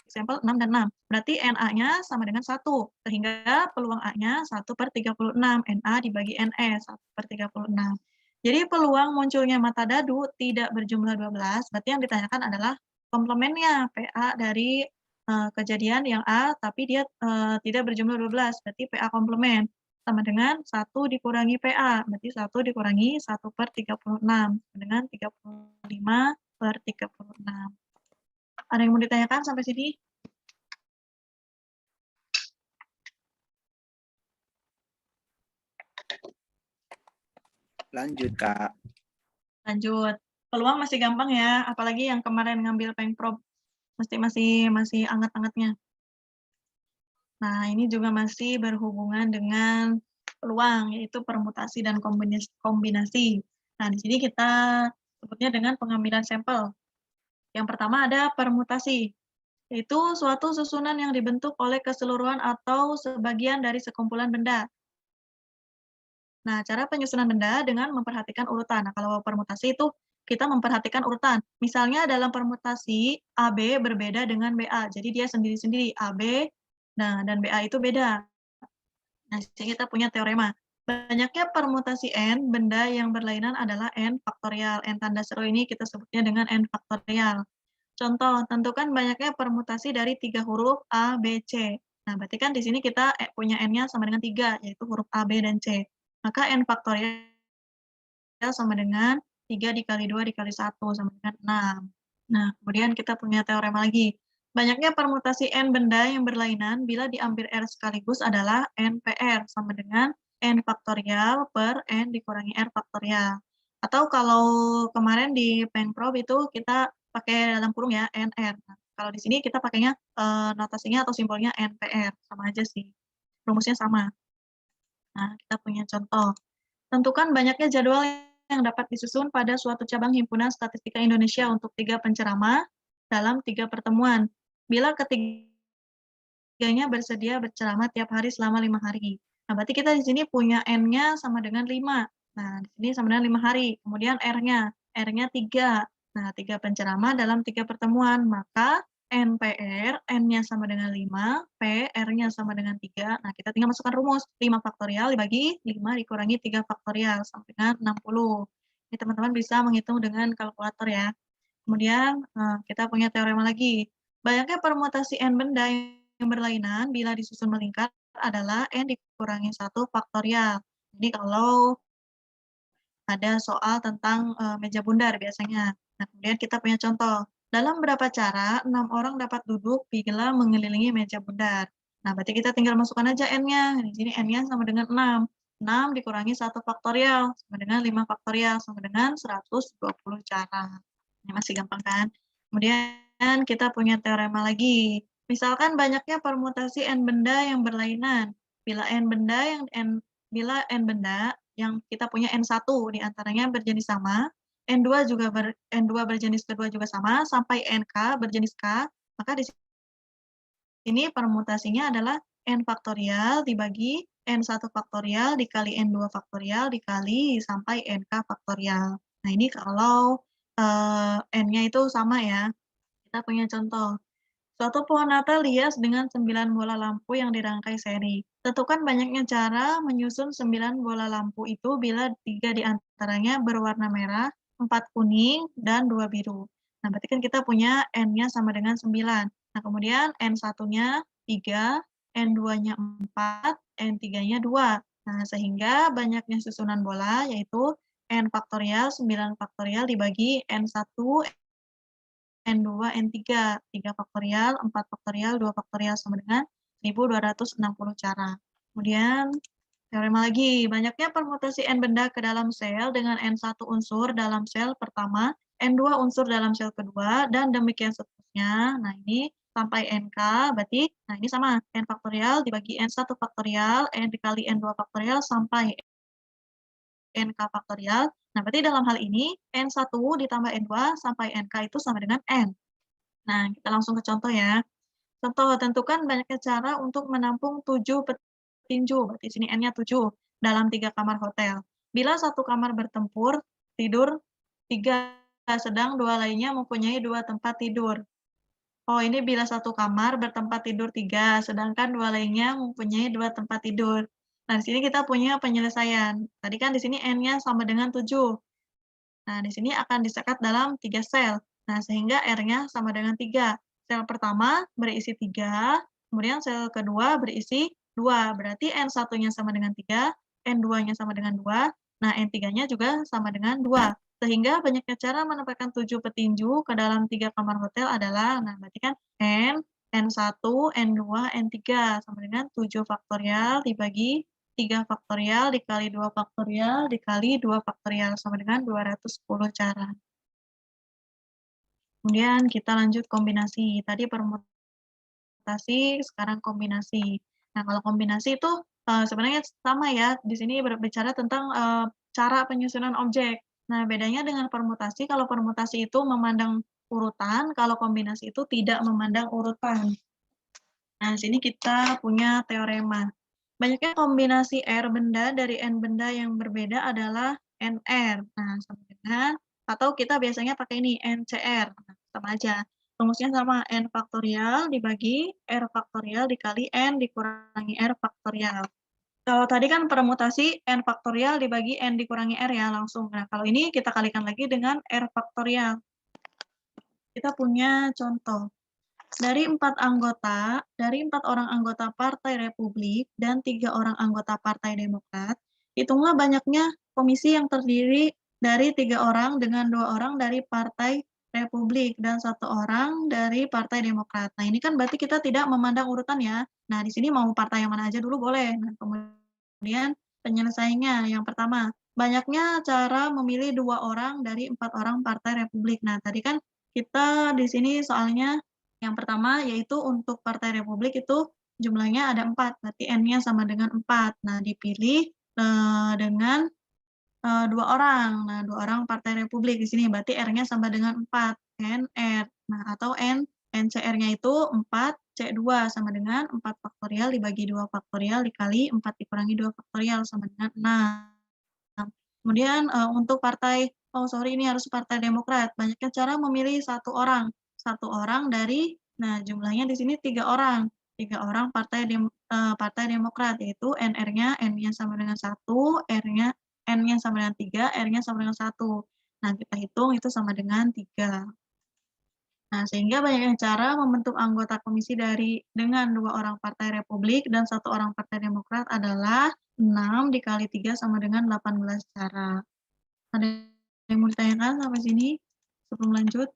sampel 6 dan 6. Berarti NA-nya sama dengan 1, sehingga peluang A-nya 1/36, NA dibagi NS, 1/36. Jadi peluang munculnya mata dadu tidak berjumlah 12, berarti yang ditanyakan adalah komplemennya, PA dari kejadian yang A, tapi dia tidak berjumlah 12, berarti PA komplemen. Sama dengan 1 dikurangi PA, berarti 1 dikurangi 1/36, dengan 35/36. Ada yang mau ditanyakan sampai sini? Lanjut, Kak. Lanjut. Peluang masih gampang ya, apalagi yang kemarin ngambil Pengprov, masih anget-angetnya. Nah, ini juga masih berhubungan dengan peluang, yaitu permutasi dan kombinasi. Nah, di sini kita sebutnya dengan pengambilan sampel. Yang pertama ada permutasi, yaitu suatu susunan yang dibentuk oleh keseluruhan atau sebagian dari sekumpulan benda. Nah, cara penyusunan benda dengan memperhatikan urutan. Nah, kalau permutasi itu kita memperhatikan urutan. Misalnya dalam permutasi AB berbeda dengan BA. Jadi dia sendiri-sendiri AB, nah dan BA itu beda. Nah, di sini kita punya teorema. Banyaknya permutasi N, benda yang berlainan adalah N faktorial. N tanda seru ini kita sebutnya dengan N faktorial. Contoh, tentukan banyaknya permutasi dari 3 huruf A, B, C. Nah, berarti kan di sini kita punya N-nya sama dengan 3, yaitu huruf A, B, dan C. Maka N faktorial sama dengan 3 dikali 2 dikali 1 sama dengan 6. Nah, kemudian kita punya teorema lagi. Banyaknya permutasi N benda yang berlainan bila diambil R sekaligus adalah NPR sama dengan N faktorial per N dikurangi R faktorial. Atau kalau kemarin di Pengprob itu kita pakai dalam kurung ya, NR. Nah, kalau di sini kita pakainya notasinya atau simbolnya NPR, sama aja sih. Rumusnya sama. Nah, kita punya contoh. Tentukan banyaknya jadwal yang dapat disusun pada suatu cabang Himpunan Statistika Indonesia untuk 3 penceramah dalam 3 pertemuan. Bila ketiganya bersedia berceramah tiap hari selama 5 hari. Nah, berarti kita di sini punya N-nya sama dengan 5. Nah, di sini sama dengan 5 hari. Kemudian R-nya 3. Nah, 3 penceramah dalam 3 pertemuan. Maka NPR, N-nya sama dengan 5, P, R-nya sama dengan 3. Nah, kita tinggal masukkan rumus. 5 faktorial dibagi 5 dikurangi 3 faktorial, sama dengan 60. Ini teman-teman bisa menghitung dengan kalkulator ya. Kemudian, kita punya teorema lagi. Banyaknya permutasi N benda yang berlainan bila disusun melingkar adalah N dikurangi 1 faktorial. Jadi kalau ada soal tentang meja bundar biasanya. Nah, kemudian kita punya contoh. Dalam berapa cara 6 orang dapat duduk bila mengelilingi meja bundar? Nah, berarti kita tinggal masukkan aja N-nya. Di sini N-nya sama dengan 6. 6 dikurangi 1 faktorial, sama dengan 5 faktorial, sama dengan 120 cara. Ini masih gampang kan? Kemudian kita punya teorema lagi. Misalkan banyaknya permutasi N benda yang berlainan. Bila N benda yang kita punya N1 di antaranya berjenis sama, N2 berjenis kedua juga sama, sampai NK berjenis K, maka di sini permutasinya adalah N faktorial dibagi N1 faktorial dikali N2 faktorial dikali sampai NK faktorial. Nah, ini kalau N-nya itu sama ya. Kita punya contoh. Suatu pohon Natal hias dengan 9 bola lampu yang dirangkai seri. Tentukan banyaknya cara menyusun 9 bola lampu itu bila 3 di antaranya berwarna merah, 4 kuning, dan 2 biru. Nah, berarti kan kita punya N-nya sama dengan 9. Nah, kemudian N1-nya 3, N2-nya 4, N3-nya 2. Nah, sehingga banyaknya susunan bola yaitu N faktorial 9 faktorial dibagi N1, N2, N3, 3 faktorial, 4 faktorial, 2 faktorial sama dengan 1260 cara. Kemudian teorema lagi, banyaknya permutasi N benda ke dalam sel dengan N1 unsur dalam sel pertama, N2 unsur dalam sel kedua, dan demikian seterusnya. Nah, ini sampai NK, berarti, nah ini sama, N faktorial dibagi N1 faktorial, N dikali N2 faktorial, sampai NK faktorial. Nah, berarti dalam hal ini, N1 ditambah N2 sampai NK itu sama dengan N. Nah, kita langsung ke contoh ya. Contoh, tentukan banyaknya cara untuk menampung 7 petinju, berarti sini N-nya 7, dalam 3 kamar hotel. Bila satu kamar bertempur, tidur 3, sedang 2 lainnya mempunyai 2 tempat tidur. Oh, ini bila satu kamar bertempat tidur 3, sedangkan 2 lainnya mempunyai 2 tempat tidur. Nah, di sini kita punya penyelesaian. Tadi kan di sini N-nya sama dengan 7. Nah, di sini akan disekat dalam 3 sel. Nah, sehingga R-nya sama dengan 3. Sel pertama berisi 3, kemudian sel kedua berisi 2. Berarti N1-nya sama dengan 3, N2-nya sama dengan 2, nah N3-nya juga sama dengan 2. Sehingga banyaknya cara menempatkan 7 petinju ke dalam 3 kamar hotel adalah, nah berarti kan N1, N2, N3 sama dengan 7 faktorial dibagi 3 faktorial dikali 2 faktorial dikali 2 faktorial sama dengan 210 cara. Kemudian kita lanjut kombinasi. Tadi permutasi, sekarang kombinasi. Nah, kalau kombinasi itu Sebenarnya sama ya, di sini berbicara tentang, cara penyusunan objek. Nah, bedanya dengan permutasi, kalau permutasi itu memandang urutan, kalau kombinasi itu tidak memandang urutan. Nah, di sini kita punya teorema. Banyaknya kombinasi R benda dari N benda yang berbeda adalah NR. Nah, sama dengan atau kita biasanya pakai ini NCR. Nah, sama aja. Rumusnya sama, N faktorial dibagi R faktorial dikali N dikurangi R faktorial. Kalau tadi kan permutasi N faktorial dibagi N dikurangi R ya, langsung. Nah, kalau ini kita kalikan lagi dengan R faktorial. Kita punya contoh. Dari 4 orang anggota Partai Republik dan 3 orang anggota Partai Demokrat, hitunglah banyaknya komisi yang terdiri dari 3 orang dengan 2 orang dari Partai Republik dan 1 orang dari Partai Demokrat. Nah, ini kan berarti kita tidak memandang urutan ya. Nah, di sini mau partai yang mana aja dulu boleh. Nah, kemudian penyelesaiannya, yang pertama, banyaknya cara memilih 2 orang dari 4 orang Partai Republik. Nah, tadi kan kita di sini soalnya yang pertama yaitu untuk Partai Republik itu jumlahnya ada 4, berarti N-nya sama dengan 4. Nah, dipilih, dengan, 2 orang. Nah, 2 orang Partai Republik di sini berarti R-nya sama dengan 4, NR. Nah, atau NCR-nya itu 4, C2 sama dengan 4 faktorial dibagi 2 faktorial dikali 4 dikurangi 2 faktorial sama dengan 6. Kemudian, untuk ini harus Partai Demokrat, banyaknya cara memilih 1 orang dari jumlahnya di sini 3 orang, 3 orang Partai Demokrat, yaitu N-nya sama dengan 1, N-nya sama dengan 3, R-nya sama dengan 1. Nah, kita hitung itu sama dengan 3. Nah, sehingga banyaknya cara membentuk anggota komisi dengan 2 orang Partai Republik dan 1 orang Partai Demokrat adalah 6 dikali 3 sama dengan 18 cara. Ada yang mau ditanyakan sampai sini sebelum lanjut?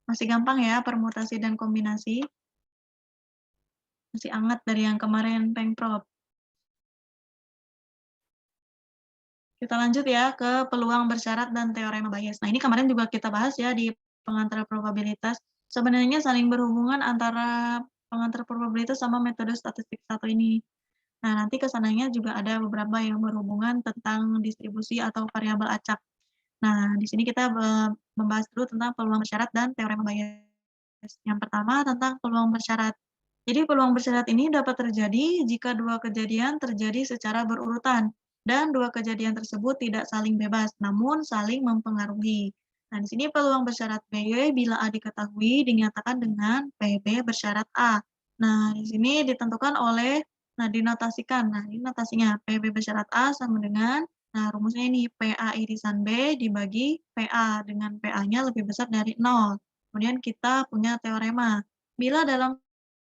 Masih gampang ya permutasi dan kombinasi? Masih anget dari yang kemarin Pengprov. Kita lanjut ya ke peluang bersyarat dan teorema Bayes. Nah, ini kemarin juga kita bahas ya di pengantar probabilitas. Sebenarnya saling berhubungan antara pengantar probabilitas sama metode statistik satu ini. Nah, nanti ke sananya juga ada beberapa yang berhubungan tentang distribusi atau variabel acak. Nah, di sini kita membahas dulu tentang peluang bersyarat dan teorema Bayes. Yang pertama tentang peluang bersyarat. Jadi peluang bersyarat ini dapat terjadi jika 2 kejadian terjadi secara berurutan dan 2 kejadian tersebut tidak saling bebas, namun saling mempengaruhi. Nah, di sini peluang bersyarat B bila A diketahui dinyatakan dengan PB bersyarat A. Nah, di sini ditentukan oleh dinotasikan. Nah, ini notasinya PB bersyarat A sama dengan rumusnya ini PA irisan B dibagi PA dengan PA-nya lebih besar dari 0. Kemudian kita punya teorema. Bila dalam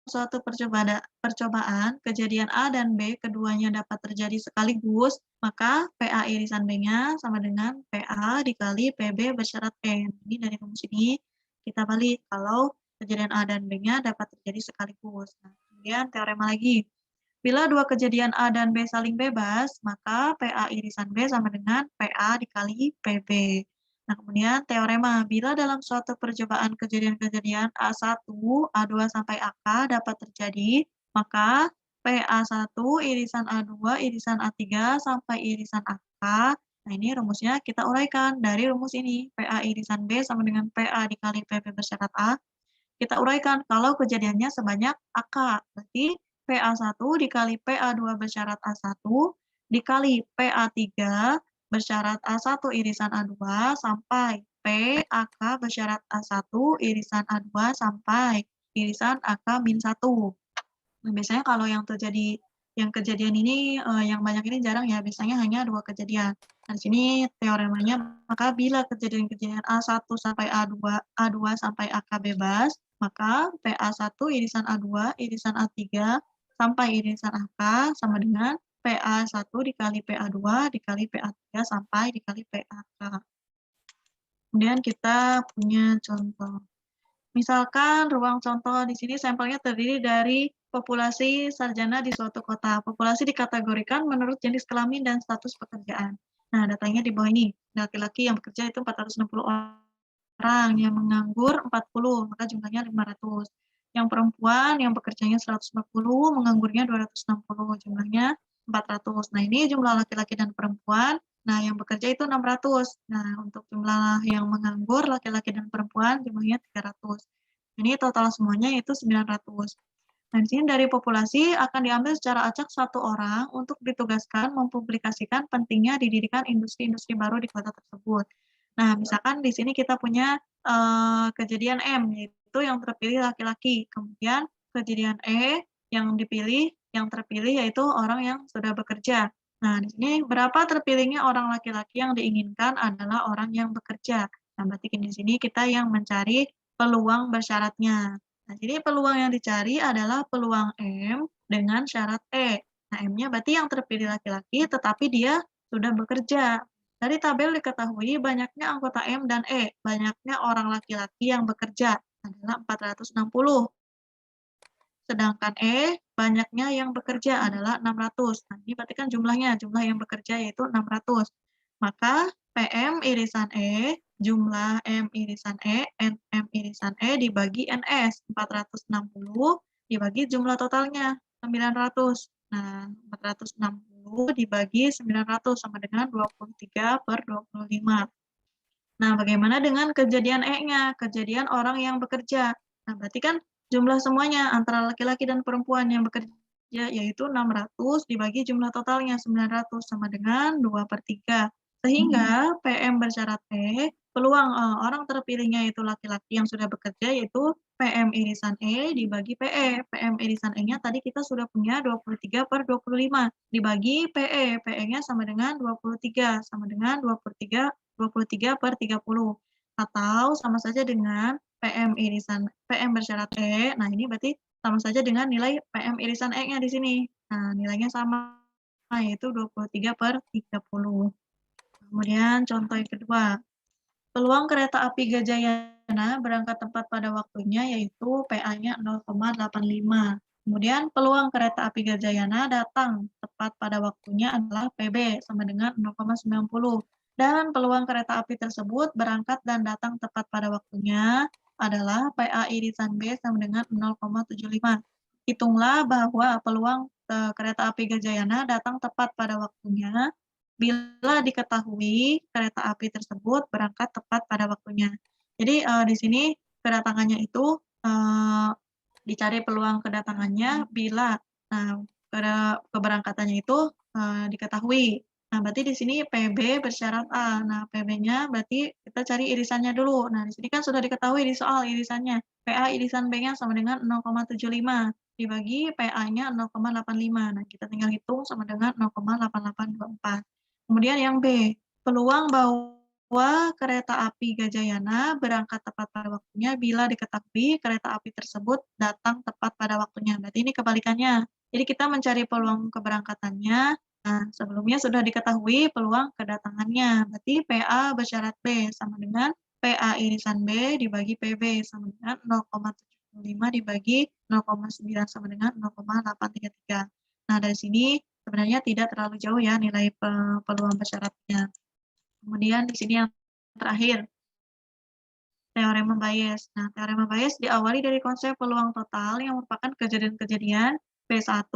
suatu percobaan, kejadian A dan B keduanya dapat terjadi sekaligus, maka PA irisan B-nya sama dengan PA dikali PB bersyarat N. Ini dari rumus ini kita balik kalau kejadian A dan B-nya dapat terjadi sekaligus. Nah, kemudian teorema lagi. Bila 2 kejadian A dan B saling bebas, maka PA irisan B sama dengan PA dikali PB. Nah, kemudian teorema, bila dalam suatu percobaan kejadian-kejadian A1, A2 sampai AK dapat terjadi, maka PA1 irisan A2 irisan A3 sampai irisan AK. Nah, ini rumusnya kita uraikan dari rumus ini. PA irisan B sama dengan PA dikali PB bersyarat A. Kita uraikan kalau kejadiannya sebanyak AK. Berarti PA1 dikali PA2 bersyarat A1 dikali PA3 bersyarat A1 irisan A2 sampai PAK bersyarat A1 irisan A2 sampai irisan AK-1. Nah, biasanya kalau yang kejadian ini, yang banyak ini jarang ya, biasanya hanya 2 kejadian. Nah, di sini teoremanya, maka bila kejadian-kejadian A1 sampai A2 sampai AK bebas, maka PA1 irisan A2 irisan A3 sampai irisan AK sama dengan PA1 dikali PA2 dikali PA3 sampai dikali PAK. Kemudian kita punya contoh. Misalkan ruang contoh di sini sampelnya terdiri dari populasi sarjana di suatu kota. Populasi dikategorikan menurut jenis kelamin dan status pekerjaan. Nah, datanya di bawah ini. Laki-laki yang bekerja itu 460 orang, yang menganggur 40, maka jumlahnya 500. Yang perempuan yang bekerjanya 140, menganggurnya 260, jumlahnya 400. Nah, ini jumlah laki-laki dan perempuan. Nah, yang bekerja itu 600. Nah, untuk jumlah yang menganggur laki-laki dan perempuan jumlahnya 300. Ini total semuanya itu 900. Nah, di sini dari populasi akan diambil secara acak satu orang untuk ditugaskan mempublikasikan pentingnya didirikan industri-industri baru di kota tersebut. Nah, misalkan di sini kita punya kejadian M, yaitu yang terpilih laki-laki. Kemudian kejadian E yang terpilih yaitu orang yang sudah bekerja. Nah, di sini berapa terpilihnya orang laki-laki yang diinginkan adalah orang yang bekerja. Nah, berarti di sini kita yang mencari peluang bersyaratnya. Nah, jadi peluang yang dicari adalah peluang M dengan syarat E. Nah, M-nya berarti yang terpilih laki-laki tetapi dia sudah bekerja. Dari tabel diketahui banyaknya anggota M dan E. Banyaknya orang laki-laki yang bekerja adalah 460. Sedangkan E, banyaknya yang bekerja adalah 600. Nah, ini berarti kan jumlah yang bekerja yaitu 600. Maka PM irisan E, jumlah M irisan E, NM irisan E dibagi NS, 460 dibagi jumlah totalnya, 900. Nah, 460 dibagi 900 sama dengan 23/25. Nah, bagaimana dengan kejadian E-nya, kejadian orang yang bekerja? Nah, berarti kan jumlah semuanya antara laki-laki dan perempuan yang bekerja yaitu 600 dibagi jumlah totalnya 900 sama dengan 2/3. Sehingga PM bersyarat E, peluang orang terpilihnya itu laki-laki yang sudah bekerja yaitu PM irisan E dibagi PE. PM irisan E-nya tadi kita sudah punya 23/25 dibagi PE. PE-nya sama dengan 23 sama dengan 23/30 atau sama saja dengan PM bersyarat E. Nah, ini berarti sama saja dengan nilai PM irisan E-nya di sini. Nah, nilainya sama yaitu 23/30. Kemudian contoh yang kedua, peluang kereta api Gajayana berangkat tepat pada waktunya yaitu PA-nya 0,85. Kemudian peluang kereta api Gajayana datang tepat pada waktunya adalah PB sama dengan 0,90. Dan peluang kereta api tersebut berangkat dan datang tepat pada waktunya adalah PA irisan B sama dengan 0,75. Hitunglah bahwa peluang kereta api Gajayana datang tepat pada waktunya bila diketahui kereta api tersebut berangkat tepat pada waktunya. Jadi, di sini kedatangannya itu, dicari peluang kedatangannya bila, keberangkatannya itu, diketahui. Nah, berarti di sini PB bersyarat A. Nah, PB-nya berarti kita cari irisannya dulu. Nah, di sini kan sudah diketahui di soal irisannya. PA irisan B-nya sama dengan 0,75 dibagi PA-nya 0,85. Nah, kita tinggal hitung sama dengan 0,8824. Kemudian yang B, peluang bahwa kereta api Gajayana berangkat tepat pada waktunya bila diketahui kereta api tersebut datang tepat pada waktunya. Berarti ini kebalikannya. Jadi kita mencari peluang keberangkatannya, nah sebelumnya sudah diketahui peluang kedatangannya. Berarti PA bersyarat B sama dengan PA irisan B dibagi PB sama dengan 0,75 dibagi 0,9 sama dengan 0,833. Nah, dari sini sebenarnya tidak terlalu jauh ya nilai peluang bersyaratnya. Kemudian di sini yang terakhir, teorema Bayes. Nah, teorema Bayes diawali dari konsep peluang total yang merupakan kejadian-kejadian B1,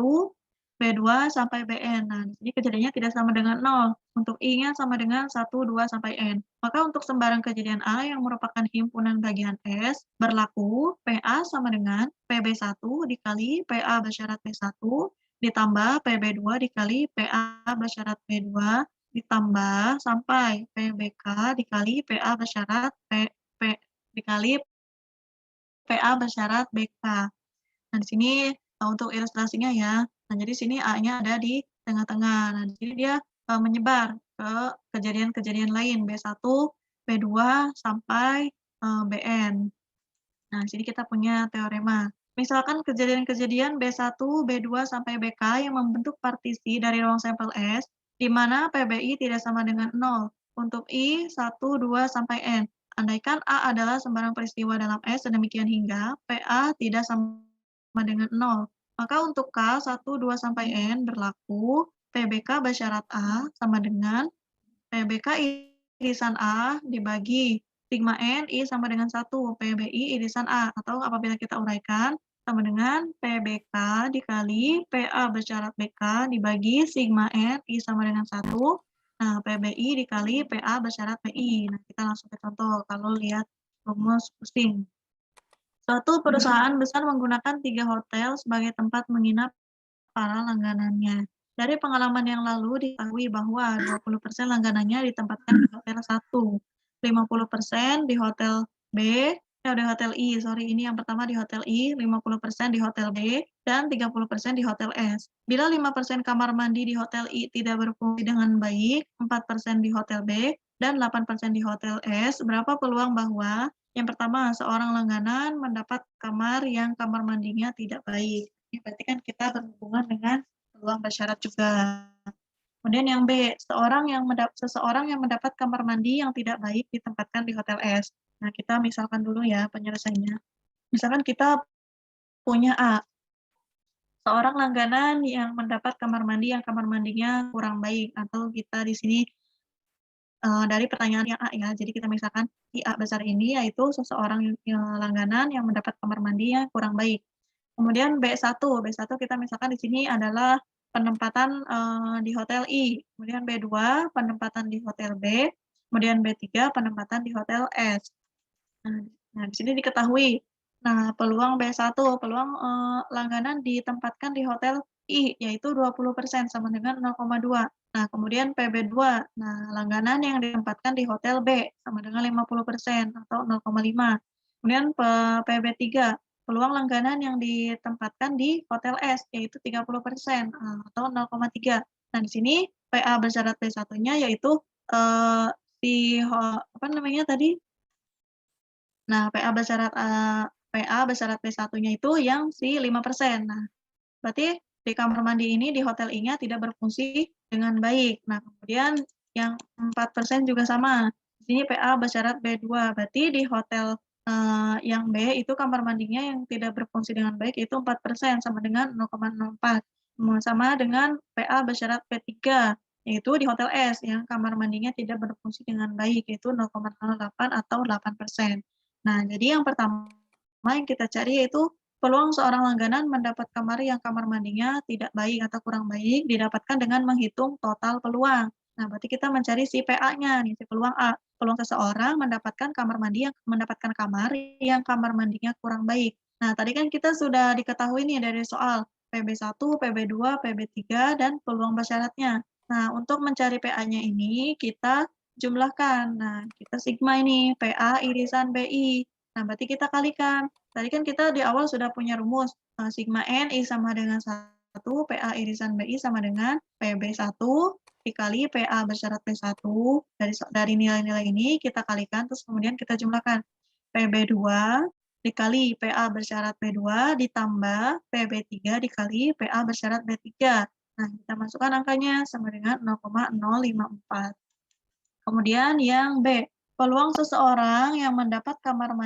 B2 sampai Bn. Nah, di sini kejadiannya tidak sama dengan 0. Untuk I-nya sama dengan 1, 2 sampai N. Maka untuk sembarang kejadian A yang merupakan himpunan bagian S berlaku PA sama dengan PB1 dikali PA bersyarat B1 ditambah PB2 dikali PA bersyarat B2 ditambah sampai PBK dikali PA bersyarat P dikali PA bersyarat BK. Nah, di sini untuk ilustrasinya ya. Nah, jadi sini A-nya ada di tengah-tengah. Nah, di sini dia menyebar ke kejadian-kejadian lain B1, B2 sampai Bn. Nah, di sini kita punya teorema. Misalkan kejadian-kejadian B1, B2 sampai BK yang membentuk partisi dari ruang sampel S, di mana PBI tidak sama dengan 0 untuk I 1, 2 sampai N. Andaikan A adalah sembarang peristiwa dalam S sedemikian hingga PA tidak sama dengan 0. Maka untuk K 1, 2 sampai N berlaku PBK bersyarat A sama dengan PBK irisan A dibagi sigma N I sama dengan 1 PBI irisan A, atau apabila kita uraikan sama dengan PBK dikali PA bersyarat BK dibagi sigma N I sama dengan 1. Nah, PBI dikali PA bersyarat BI. Nah, kita langsung ke contoh kalau lihat rumus pusing. Suatu perusahaan besar menggunakan 3 hotel sebagai tempat menginap para langganannya. Dari pengalaman yang lalu diketahui bahwa 20% langganannya ditempatkan di hotel 1, 50% di hotel B, di hotel I, ini yang pertama di hotel I, 50% di hotel B, dan 30% di hotel S. Bila 5% kamar mandi di hotel I tidak berfungsi dengan baik, 4% di hotel B, dan 8% di hotel S, berapa peluang bahwa yang pertama, seorang langganan mendapat kamar yang kamar mandinya tidak baik. Ini berarti kan kita berhubungan dengan peluang bersyarat juga. Kemudian yang B, seseorang yang mendapat kamar mandi yang tidak baik ditempatkan di hotel S. Nah, kita misalkan dulu ya penyelesaiannya. Misalkan kita punya A, seorang langganan yang mendapat kamar mandi yang kamar mandinya kurang baik, atau kita di sini dari pertanyaan yang A ya, jadi kita misalkan si A besar ini yaitu seseorang langganan yang mendapat kamar mandi yang kurang baik. Kemudian B1 kita misalkan di sini adalah penempatan, di hotel I, kemudian B2 penempatan di hotel B, kemudian B3 penempatan di hotel S. Nah, di sini diketahui, nah peluang B1, peluang, langganan ditempatkan di hotel I, yaitu 20% sama dengan 0,2. Nah, kemudian PB2, nah langganan yang ditempatkan di hotel B sama dengan 50% atau 0,5. Kemudian PB3, peluang langganan yang ditempatkan di hotel S, yaitu 30%, atau 0,3. Nah, di sini PA bersyarat B1-nya yaitu, si apa namanya tadi, nah, PA bersyarat B1-nya itu yang si 5%. Nah, berarti di kamar mandi ini di hotel I-nya tidak berfungsi dengan baik. Nah, kemudian yang 4% juga sama. Di sini PA bersyarat B2, berarti di hotel, yang B itu kamar mandinya yang tidak berfungsi dengan baik itu 4% sama dengan 0,04. Sama dengan PA bersyarat B3, yaitu di hotel S yang kamar mandinya tidak berfungsi dengan baik, yaitu 0,08 atau 8%. Nah, jadi yang pertama yang kita cari yaitu peluang seorang langganan mendapat kamar yang kamar mandinya tidak baik atau kurang baik didapatkan dengan menghitung total peluang. Nah, berarti kita mencari si PA-nya nih, si peluang A. Peluang seseorang mendapatkan kamar kamar yang kamar mandinya kurang baik. Nah, tadi kan kita sudah diketahui nih dari soal PB1, PB2, PB3, dan peluang bersyaratnya. Nah, untuk mencari PA-nya ini kita jumlahkan. Nah, kita sigma ini, PA irisan BI. Nah, berarti kita kalikan. Tadi kan kita di awal sudah punya rumus, sigma N I sama dengan 1, PA irisan BI sama dengan PB1 dikali PA bersyarat B1. Dari nilai-nilai ini kita kalikan, terus kemudian kita jumlahkan. PB2 dikali PA bersyarat B2 ditambah PB3 dikali PA bersyarat B3. Nah, kita masukkan angkanya sama dengan 0,054. Kemudian yang B, peluang seseorang yang mendapat kamar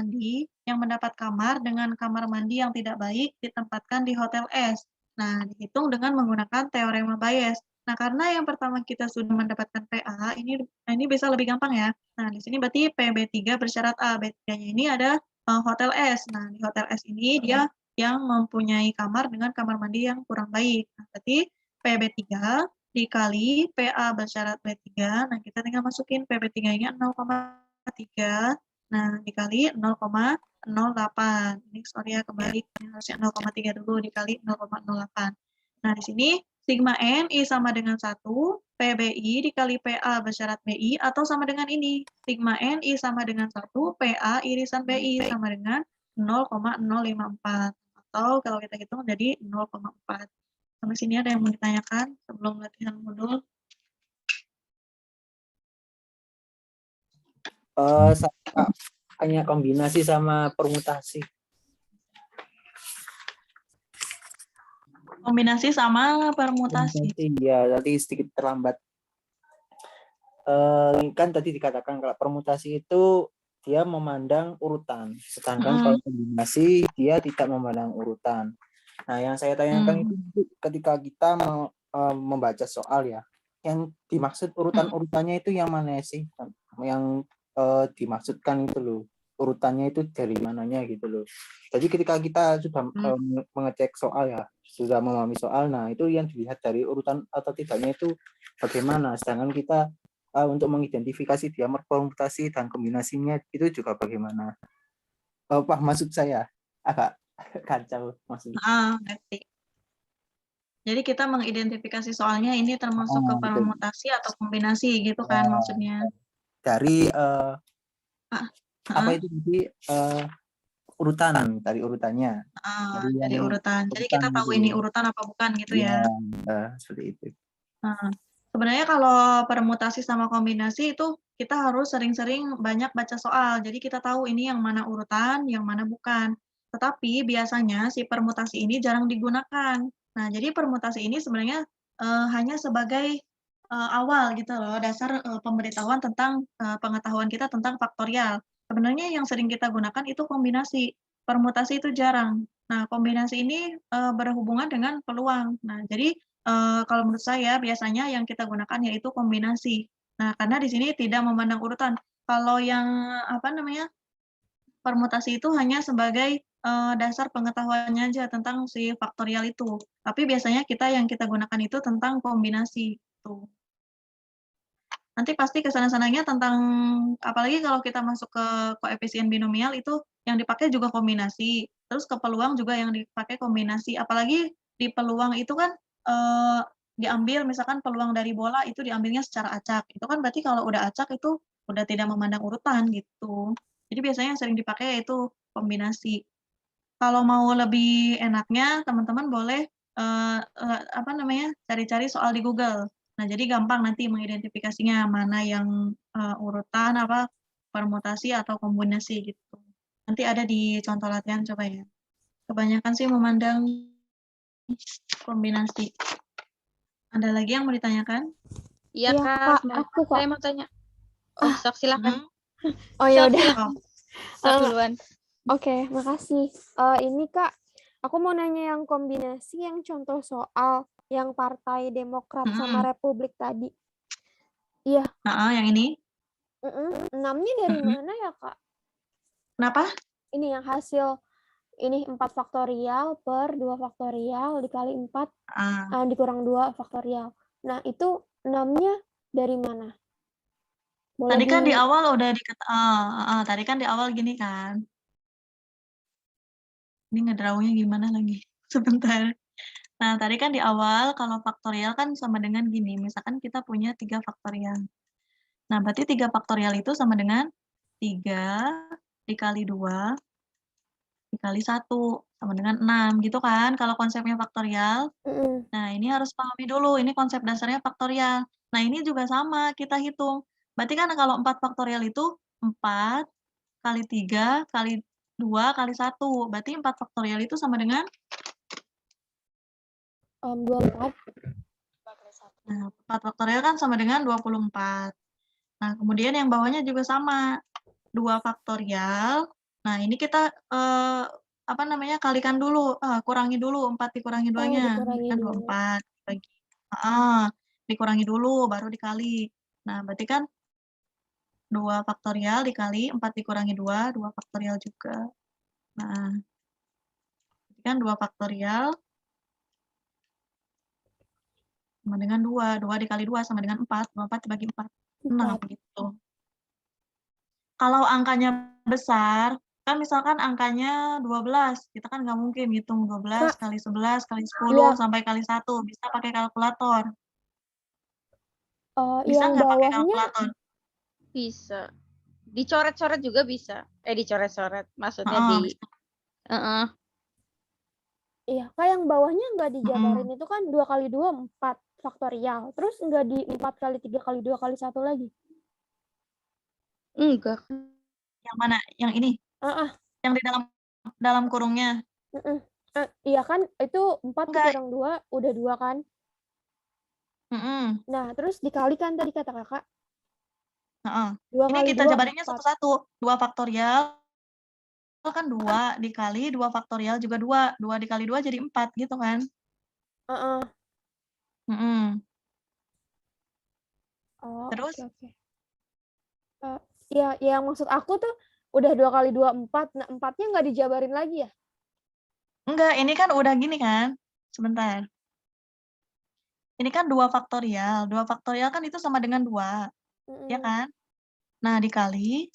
dengan kamar mandi yang tidak baik ditempatkan di hotel S. Nah, dihitung dengan menggunakan teorema Bayes. Nah, karena yang pertama kita sudah mendapatkan PA, ini bisa lebih gampang ya. Nah, di sini berarti PB3 bersyarat A, B3-nya ini ada hotel S. Nah, di hotel S ini dia yang mempunyai kamar dengan kamar mandi yang kurang baik. Nah, berarti PB3 dikali PA bersyarat B3, nah kita tinggal masukin PB3-nya 0,3, nah dikali 0,08. Ini sorry ya, kebalik, harusnya 0,3 dulu dikali 0,08. Nah, di sini sigma N I sama dengan 1, PBI dikali PA bersyarat BI, atau sama dengan ini, sigma N I sama dengan 1, PA irisan BI sama dengan 0,054. Atau kalau kita hitung jadi 0,4. Sampai sini ada yang mau ditanyakan sebelum latihan modul? Hanya kombinasi sama permutasi. Kombinasi sama permutasi. Iya, tadi sedikit terlambat. Kan tadi dikatakan kalau permutasi itu dia memandang urutan, sedangkan kalau kombinasi dia tidak memandang urutan. Nah, yang saya tanyakan itu ketika kita membaca soal ya, yang dimaksud urutan-urutannya itu yang mana sih? Yang dimaksudkan itu loh. urutannya itu dari mananya gitu loh. Jadi ketika kita sudah mengecek soal ya, sudah memahami soal, nah itu yang dilihat dari urutan atau tidaknya itu bagaimana. Sedangkan kita untuk mengidentifikasi diameter permutasi dan kombinasinya itu juga bagaimana. Apa maksud saya? Agak kacau maksudnya. Ngerti. Jadi kita mengidentifikasi soalnya ini termasuk ke Betul. permutasi atau kombinasi gitu kan maksudnya. Dari apa Heeh. itu tadi urutan, dari urutannya. Dari urutan. Jadi urutan kita tahu gitu. ini urutan apa bukan gitu ya. Seperti itu. Sebenarnya kalau permutasi sama kombinasi itu kita harus sering-sering banyak baca soal. Jadi kita tahu ini yang mana urutan, yang mana bukan. Tetapi biasanya si permutasi ini jarang digunakan. Nah, jadi permutasi ini sebenarnya hanya sebagai awal gitu loh, dasar pemberitahuan tentang pengetahuan kita tentang faktorial. Sebenarnya yang sering kita gunakan itu kombinasi. Permutasi itu jarang. Nah, kombinasi ini berhubungan dengan peluang. Nah, jadi kalau menurut saya biasanya yang kita gunakan yaitu kombinasi. Nah, karena di sini tidak memandang urutan. Kalau yang permutasi itu hanya sebagai dasar pengetahuannya aja tentang si faktorial itu. Tapi biasanya yang kita gunakan itu tentang kombinasi gitu. Nanti pasti kesana-sananya tentang, apalagi kalau kita masuk ke koefisien binomial itu yang dipakai juga kombinasi, terus ke peluang juga yang dipakai kombinasi. Apalagi di peluang itu kan diambil misalkan peluang dari bola itu diambilnya secara acak. Itu kan berarti kalau udah acak itu udah tidak memandang urutan gitu. Jadi biasanya yang sering dipakai yaitu kombinasi. Kalau mau lebih enaknya teman-teman boleh cari-cari soal di Google. Nah, jadi gampang nanti mengidentifikasinya mana yang urutan permutasi atau kombinasi gitu. Nanti ada di contoh latihan coba ya. Kebanyakan sih memandang kombinasi. Ada lagi yang mau ditanyakan? Iya, Kak. Aku, Kak. Saya mau tanya. Sok silakan. Oh ya udah. Sok duluan. Oke, makasih. Ini Kak, aku mau nanya yang kombinasi yang contoh soal yang Partai Demokrat sama Republik tadi. Iya. Yang ini? 6-nya dari mana ya, Kak? Kenapa? Ini yang hasil ini 4 faktorial per 2 faktorial dikali 4 dikurang 2 faktorial. Nah, itu 6-nya dari mana? Tadi kan di awal udah tadi kan di awal gini kan. Ini ngedrawnya gimana lagi? Sebentar. Nah, tadi kan di awal kalau faktorial kan sama dengan gini, misalkan kita punya 3 faktorial. Nah, berarti 3 faktorial itu sama dengan 3 dikali 2 dikali 1 sama dengan 6 gitu kan kalau konsepnya faktorial. Nah, ini harus pahami dulu, ini konsep dasarnya faktorial. Nah, ini juga sama kita hitung. Berarti kan kalau 4 faktorial itu 4 kali 3 kali 2 kali 1. Berarti 4 faktorial itu sama dengan 24. Nah, 4 faktorial kan sama dengan 24. Nah, kemudian yang bawahnya juga sama. 2 faktorial. Nah, ini kita kalikan dulu, kurangi dulu 4 dikurangi 2-nya. Kan 24 bagi dikurangi dulu baru dikali. Nah, berarti kan 2 faktorial dikali 4 dikurangi 2, 2 faktorial juga. Nah, berarti kan 2 faktorial sama dengan 2. 2 dikali 2 sama dengan 4. 24 dibagi 4. 6 gitu. Kalau angkanya besar, kan misalkan angkanya 12, kita kan nggak mungkin ngitung 12 kali 11 kali 10 sampai kali 1, bisa pakai kalkulator. Bisa nggak pakai kalkulator? Bisa. Dicoret-coret juga bisa. Dicoret-coret. Maksudnya Iya, Kak, yang bawahnya nggak dijabarin itu kan 2 kali 2, 4 faktorial. Terus nggak di 4 kali 3 kali 2 kali 1 lagi? Enggak. Yang mana? Yang ini? Yang di dalam kurungnya? Iya kan, itu 4 dikurang 2, udah 2 kan? Nah, terus dikalikan tadi kata Kakak. Ini kita jabarinnya satu-satu. 2 faktorial kan 2 dikali 2 faktorial juga 2. 2 dikali 2 jadi 4 gitu kan? Terus? Ya, yang maksud aku tuh Udah 2 kali 2, 4. Nah, 4-nya nggak dijabarin lagi ya? Enggak, ini kan udah gini kan. Sebentar. Ini kan 2 faktorial. 2 faktorial kan itu sama dengan 2, ya Mm-mm. kan? Nah, dikali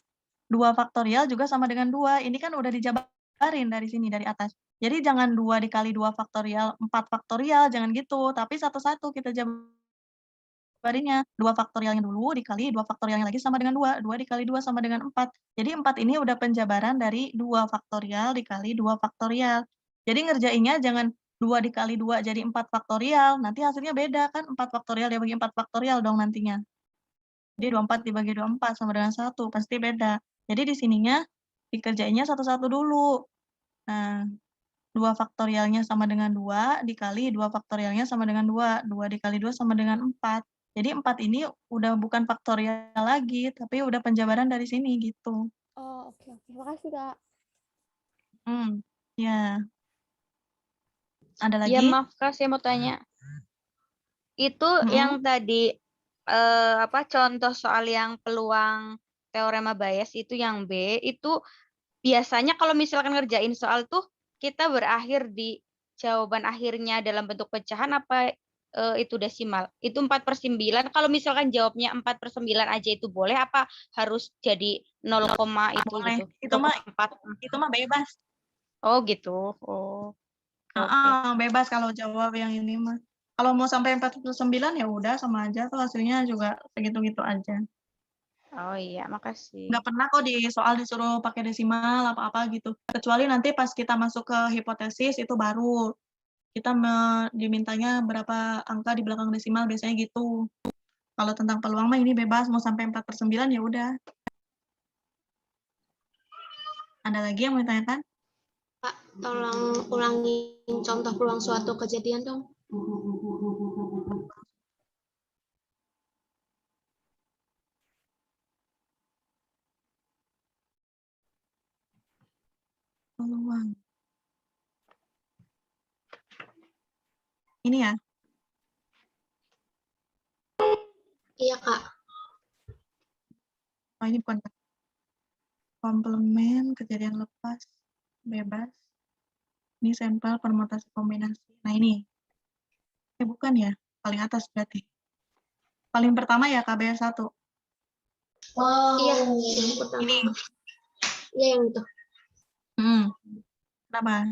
2 faktorial juga sama dengan 2. Ini kan udah dijabarin dari sini, dari atas. Jadi jangan 2 dikali 2 faktorial, 4 faktorial, jangan gitu. Tapi satu-satu kita jabarinnya. 2 faktorialnya dulu dikali 2 faktorialnya lagi sama dengan 2. 2 dikali 2 sama dengan 4. Jadi 4 ini udah penjabaran dari 2 faktorial dikali 2 faktorial. Jadi ngerjainnya jangan 2 dikali 2 jadi 4 faktorial, nanti hasilnya beda kan 4 faktorial dibagi 4 faktorial dong nantinya. Jadi 24 dibagi 24 sama dengan 1, pasti beda. Jadi di sininya dikerjainnya satu-satu dulu. Nah, 2 faktorialnya sama dengan 2, dikali 2 faktorialnya sama dengan 2. 2 dikali 2 sama dengan 4. Jadi 4 ini udah bukan faktorial lagi, tapi udah penjabaran dari sini gitu. Oh, oke. Makasih, Kak. Ya. Ada Ya, lagi? maaf Kak, saya mau tanya. Itu Mm-mm. yang tadi contoh soal yang peluang teorema Bayes itu yang B, itu biasanya kalau misalkan ngerjain soal tuh kita berakhir di jawaban akhirnya dalam bentuk pecahan apa itu desimal? Itu 4/9. Kalau misalkan jawabnya 4/9 aja itu boleh apa harus jadi 0, itu Boleh. gitu? Itu mah 0,4. bebas. Oh gitu. Oh. Oke. Bebas kalau jawab yang ini mah. Kalau mau sampai 49 ya udah sama aja tuh hasilnya juga segitu-gitu aja. Oh iya, makasih. Nggak pernah kok di soal disuruh pakai desimal apa-apa gitu. Kecuali nanti pas kita masuk ke hipotesis itu baru kita dimintanya berapa angka di belakang desimal biasanya gitu. Kalau tentang peluang mah ini bebas mau sampai 4/9 ya udah. Ada lagi yang mau ditanyakan? Pak, tolong ulangi contoh peluang suatu kejadian dong. Peluang. Ini ya. Iya, Kak. Oh, ini bukan komplemen, kejadian lepas, bebas. Ini sampel permutasi kombinasi. Nah ini. Bukan ya. Paling atas berarti. Paling pertama ya KBR 1. Iya, yang pertama. Ini. Iya, yang itu. Kenapa?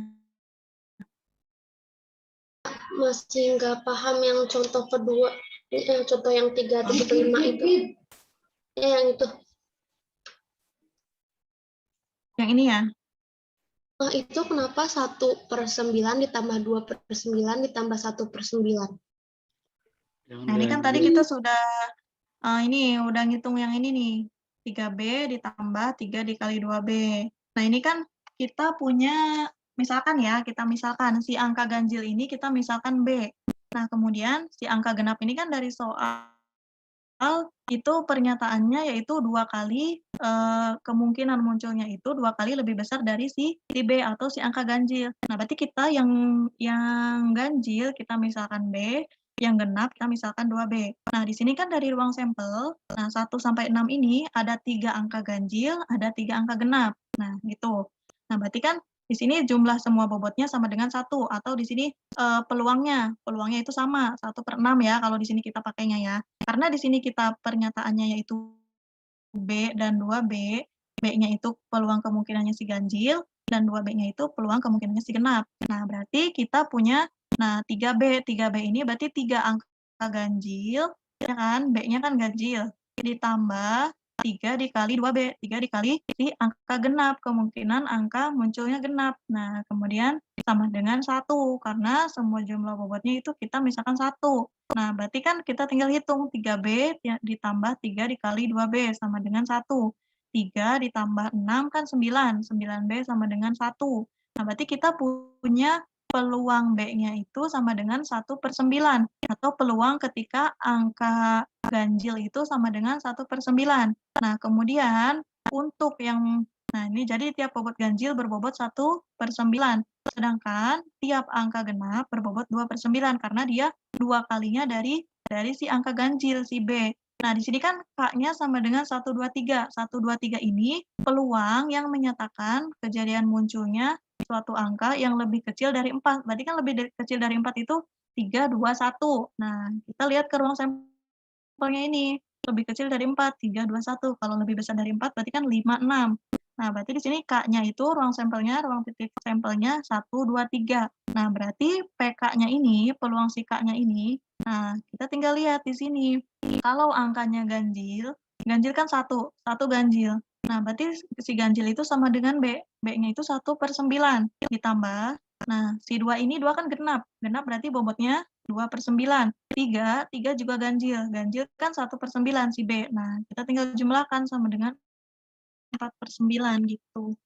Masih nggak paham yang contoh kedua. Contoh yang 3.5 itu. Ya, yang itu. Yang ini ya. Nah, itu kenapa 1/9 ditambah 2/9 ditambah 1/9? Nah, ini kan tadi kita sudah ini udah ngitung yang ini nih. 3B ditambah 3 dikali 2B. Nah, ini kan kita punya, misalkan ya, kita misalkan si angka ganjil ini kita misalkan B. Nah, kemudian si angka genap ini kan dari soal itu pernyataannya yaitu 2 kali kemungkinan munculnya itu 2 kali lebih besar dari si B atau si angka ganjil. Nah, berarti kita yang ganjil kita misalkan B, yang genap kita misalkan 2B. Nah, di sini kan dari ruang sampel, nah 1 sampai 6 ini ada 3 angka ganjil, ada 3 angka genap. Nah, gitu. Nah, berarti kan di sini jumlah semua bobotnya sama dengan 1 atau di sini peluangnya itu sama 1/6 ya kalau di sini kita pakainya ya. Karena di sini kita pernyataannya yaitu B dan 2B, B-nya itu peluang kemungkinannya si ganjil dan 2B-nya itu peluang kemungkinannya si genap. Nah, berarti kita punya 3B. 3B ini berarti 3 angka ganjil, ya kan? B-nya kan ganjil. Ditambah 3 dikali 2B, 3 dikali si angka genap, kemungkinan angka munculnya genap. Nah, kemudian sama dengan 1, karena semua jumlah bobotnya itu kita misalkan 1. Nah, berarti kan kita tinggal hitung 3B ditambah 3 dikali 2B sama dengan 1. 3 ditambah 6 kan 9. 9B sama dengan 1. Nah, berarti kita punya peluang B-nya itu sama dengan 1/9 atau peluang ketika angka ganjil itu sama dengan 1/9. Nah, kemudian untuk yang ini jadi tiap bobot ganjil berbobot 1/9. Sedangkan tiap angka genap berbobot 2/9 karena dia 2 kalinya dari si angka ganjil si B. Nah, di sini kan K-nya sama dengan 1, 2, 3. 1, 2, 3 ini peluang yang menyatakan kejadian munculnya suatu angka yang lebih kecil dari 4. Berarti kan lebih kecil dari 4 itu 3, 2, 1. Nah, kita lihat ke ruang sampelnya ini. Lebih kecil dari 4, 3, 2, 1. Kalau lebih besar dari 4 berarti kan 5, 6. Nah, berarti di sini K-nya itu ruang sampelnya, ruang titik sampelnya 1, 2, 3. Nah, berarti PK-nya ini, peluang si K-nya ini, nah, kita tinggal lihat di sini. Kalau angkanya ganjil, ganjil kan 1 ganjil. Nah, berarti si ganjil itu sama dengan B. B-nya itu 1/9 ditambah. Nah, si 2 ini 2 kan genap. Genap berarti bobotnya 2/9. 3 juga ganjil. Ganjil kan 1/9 si B. Nah, kita tinggal jumlahkan sama dengan 4/9 gitu.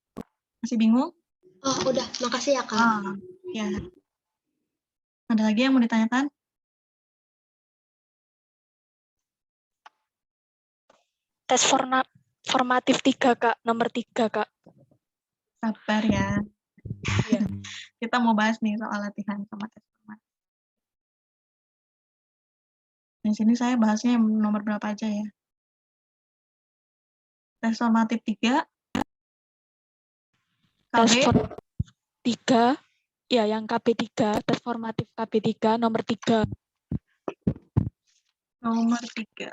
Masih bingung? Oh, udah. Makasih ya, Kak. Ya. Ada lagi yang mau ditanyakan? Tes formatif 3, Kak. Nomor 3, Kak. Sabar ya. Iya. Kita mau bahas nih soal latihan sama tes formatif. Di sini saya bahasnya yang nomor berapa aja ya. Tes formatif 3. Tes KB. 3. Ya, yang KB3. Tes formatif KB3 nomor 3. Nomor 3.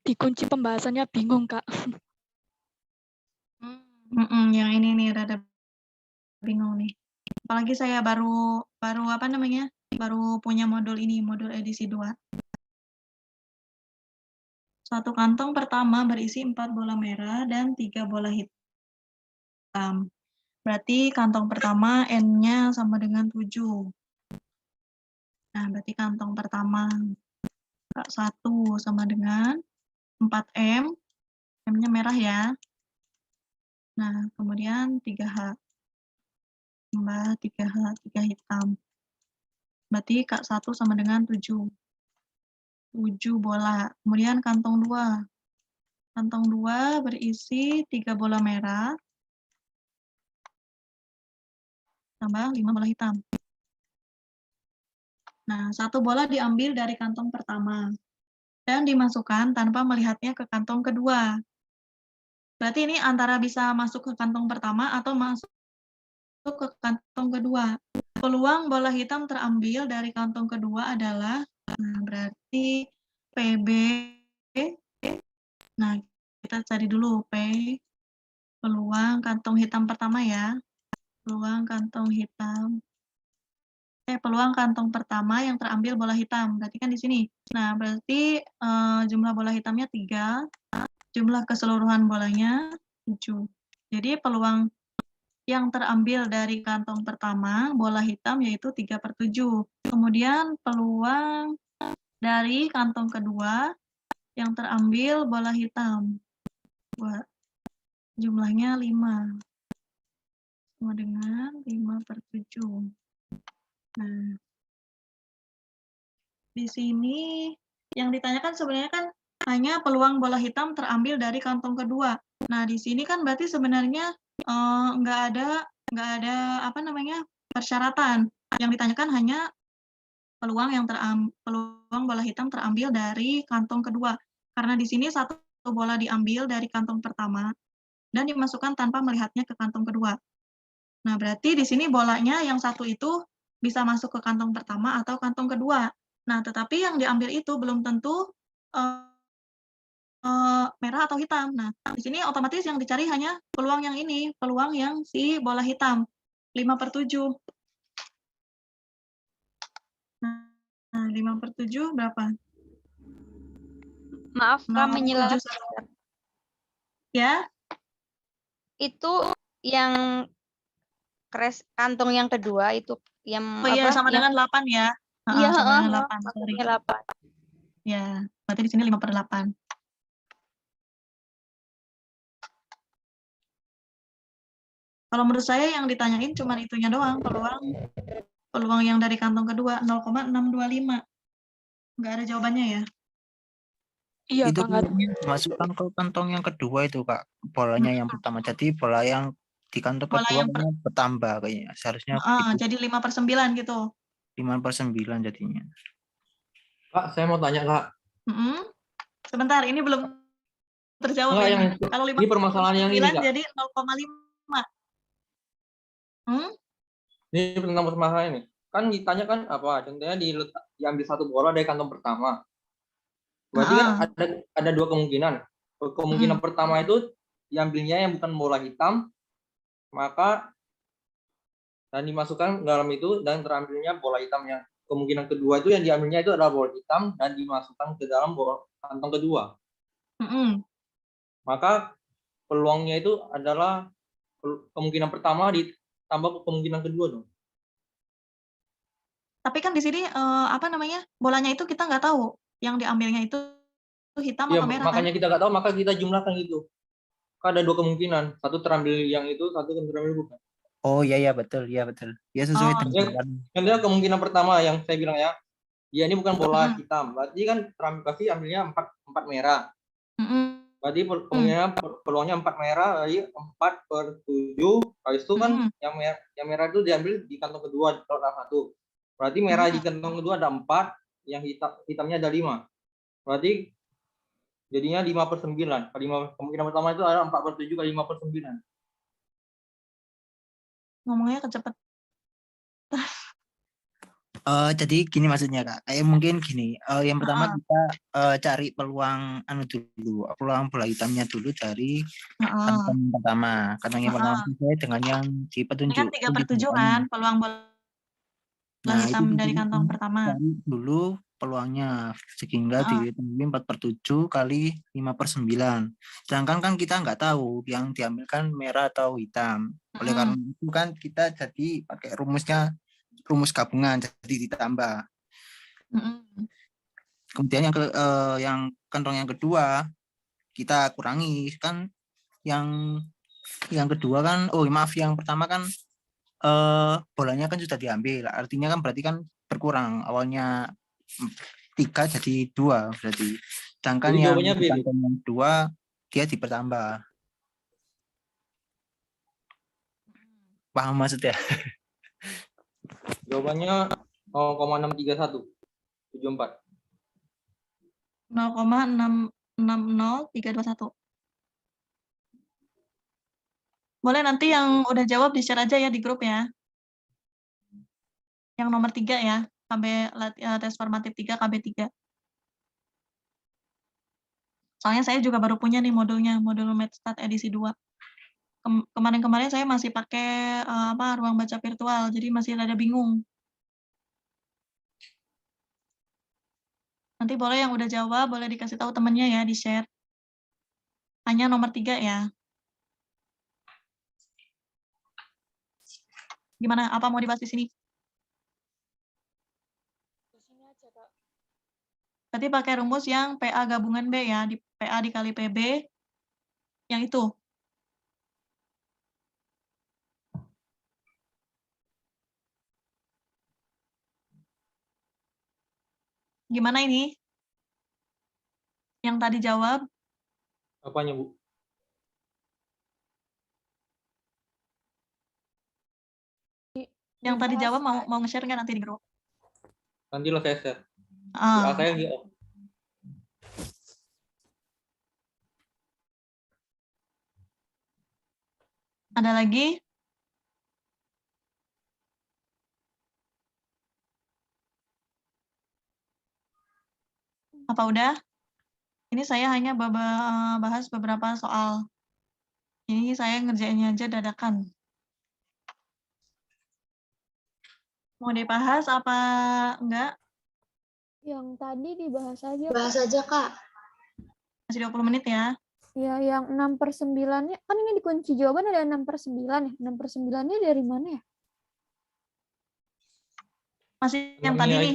Dikunci pembahasannya bingung, Kak. Yang ini nih rada bingung nih. Apalagi saya baru apa namanya? Baru punya modul ini, modul edisi 2. Suatu kantong pertama berisi 4 bola merah dan 3 bola hitam. Berarti kantong pertama N-nya sama dengan 7. Nah, berarti kantong pertama K1 sama dengan 4M. M-nya merah ya. Nah, kemudian 3H. Tambah 3H, 3 hitam. Berarti K1 sama dengan 7. 7 bola. Kemudian kantong 2. Kantong 2 berisi 3 bola merah. Tambah 5 bola hitam. Nah, 1 bola diambil dari kantong pertama. Dan dimasukkan tanpa melihatnya ke kantong kedua. Berarti ini antara bisa masuk ke kantong pertama atau masuk ke kantong kedua. Peluang bola hitam terambil dari kantong kedua adalah, nah berarti PB, nah kita cari dulu P, peluang kantong hitam pertama ya, peluang kantong hitam, peluang kantong pertama yang terambil bola hitam, berarti kan di sini. Nah berarti jumlah bola hitamnya 3, jumlah keseluruhan bolanya 7. Jadi peluang yang terambil dari kantong pertama, bola hitam yaitu 3/7. Kemudian peluang dari kantong kedua yang terambil bola hitam. Jumlahnya 5. Sama dengan 5/7. Nah, di sini yang ditanyakan sebenarnya kan hanya peluang bola hitam terambil dari kantong kedua. Nah, di sini kan berarti sebenarnya nggak ada apa namanya persyaratan. Yang ditanyakan hanya peluang bola hitam terambil dari kantong kedua. Karena di sini 1 bola diambil dari kantong pertama dan dimasukkan tanpa melihatnya ke kantong kedua. Nah, berarti di sini bolanya yang 1 itu bisa masuk ke kantong pertama atau kantong kedua. Nah, tetapi yang diambil itu belum tentu merah atau hitam. Nah, di sini otomatis yang dicari hanya peluang yang ini, peluang yang si bola hitam, 5/7. Nah, 5/7 berapa? Maaf, kami 0,71. Ya? Itu yang kantong yang kedua itu yang Oh iya, apa? sama dengan 8 ya. Iya, Sama dengan 8, sorry. 8. Ya, berarti di sini 5/8. Kalau menurut saya yang ditanyain cuma itunya doang, peluang yang dari kantong kedua 0,625. Nggak ada jawabannya ya? Iya, Itu Kak. masukkan ke kantong yang kedua itu, Kak. Bolanya yang pertama. Jadi bola yang di kantong Bola kedua yang bertambah kayaknya. Seharusnya jadi 5/9 gitu. 5/9 jadinya. Kak, saya mau tanya, Kak. Sebentar, ini belum terjawab Enggak, ya. yang Kalau ini permasalahan yang ini, 5/9 Kak. jadi 0,5. Ini tentang permasalahan ini. Kan ditanya kan apa? Contohnya diambil satu bola dari kantong pertama. Berarti kan ada dua kemungkinan. Kemungkinan pertama itu diambilnya yang bukan bola hitam, maka dan dimasukkan ke dalam itu dan terambilnya bola hitamnya. Kemungkinan kedua itu yang diambilnya itu adalah bola hitam dan dimasukkan ke dalam kantong kedua. Maka peluangnya itu adalah kemungkinan pertama ditambah kemungkinan kedua dong. Tapi kan di sini bolanya itu kita nggak tahu yang diambilnya itu hitam Iya, atau merah kan? makanya kita nggak tahu, maka kita jumlahkan gitu. Kan ada dua kemungkinan, satu terambil yang itu, satu terambil bukan. Oh iya betul, ya sesuai dengan Contohnya kemungkinan pertama yang saya bilang ya ini bukan bola hitam, berarti kan terambil pasti ambilnya 4 merah. Berarti peluangnya 4 merah, jadi 4/7. Habis itu kan yang merah itu diambil di kantong kedua kalau ada 1. Berarti merah di kantong kedua ada 4, yang hitamnya ada 5. Berarti jadinya 5/9. Kemungkinan pertama itu adalah 4/7 kali 5/9. Ngomongnya kecepet. Jadi gini maksudnya Kak, kayak mungkin gini, yang pertama kita cari peluang dulu, peluang bola hitamnya dulu dari kantong pertama. Kantong yang pertama sesuai dengan yang di petunjuk. Ini kan 3/7 kan peluang bola hitam dari kantong pertama. Cari dulu peluangnya sehingga diambil 4/7 kali 5/9. Sedangkan kan kita nggak tahu yang diambilkan merah atau hitam. Oleh karena itu kan kita jadi pakai rumus gabungan, jadi ditambah. Kemudian yang kantong yang kedua kita kurangi kan yang kedua kan yang pertama kan bolanya kan sudah diambil, artinya kan berarti kan berkurang, awalnya 3 jadi 2 berarti. Sedangkan jadi yang kantong yang kedua dia dipertambah. Paham maksudnya? Jawabannya 0,63174. 0,660321. Boleh nanti yang udah jawab di-share aja ya di grup ya. Yang nomor 3 ya, tes formatif 3 KB3. Soalnya saya juga baru punya nih modul MedStat edisi 2. Kemarin-kemarin saya masih pakai ruang baca virtual, jadi masih rada bingung. Nanti boleh yang udah jawab, boleh dikasih tahu temennya ya, di-share. Hanya nomor 3 ya. Gimana? Apa mau dibahas di sini? Berarti pakai rumus yang PA gabungan B ya, di PA dikali PB, yang itu. Gimana ini? Yang tadi jawab? Apanya, Bu? Yang tadi jawab mau nge-share nggak nanti di grup? Nanti lah saya share. Saya Ada lagi? Apa udah? Ini saya hanya bahas beberapa soal. Ini saya ngerjainnya aja dadakan. Mau dibahas apa enggak? Yang tadi dibahas aja. Bahas aja, Kak. Masih 20 menit ya. Ya, yang 6/9-nya, kan ini di kunci jawaban ada 6/9 ya. 6/9-nya dari mana ya? Masih yang tadi nih.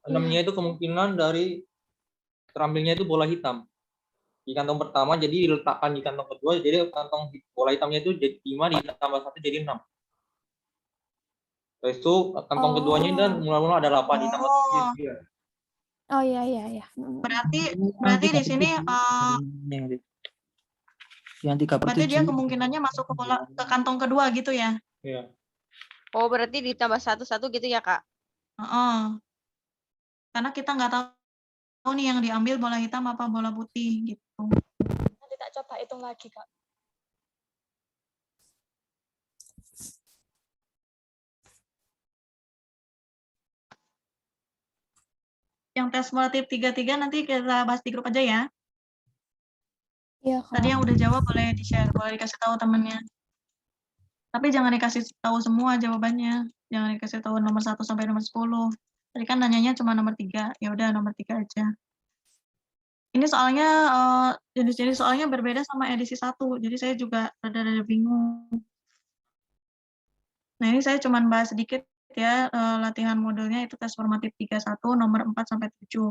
6-nya itu kemungkinan dari terambilnya itu bola hitam. Di kantong pertama, jadi diletakkan di kantong kedua, jadi kantong bola hitamnya itu jadi 5 ditambah 1 jadi 6. Terus itu kantong keduanya dan mula-mula ada 8 ditambah 1 jadi 9. Oh iya. Berarti di sini yang 3/7. berarti dia kemungkinannya masuk ke kantong kedua gitu ya? Iya. Oh, berarti ditambah 1 gitu ya, Kak? Heeh. Karena kita nggak tahu nih yang diambil bola hitam apa bola putih gitu. Nanti tak coba hitung lagi, Kak. Yang tes multip 3-3 nanti kita bahas di grup aja ya. Iya, Kak. Tadi yang udah jawab boleh di-share, boleh dikasih tahu temennya. Tapi jangan dikasih tahu semua jawabannya. Jangan dikasih tahu nomor 1 sampai nomor 10. Tadi kan nanyanya cuma nomor 3. Ya udah nomor 3 aja. Ini soalnya jenis-jenis soalnya berbeda sama edisi 1. Jadi saya juga rada-rada bingung. Nah, ini saya cuma bahas sedikit ya latihan modelnya itu tes formatif 31 nomor 4 sampai 7.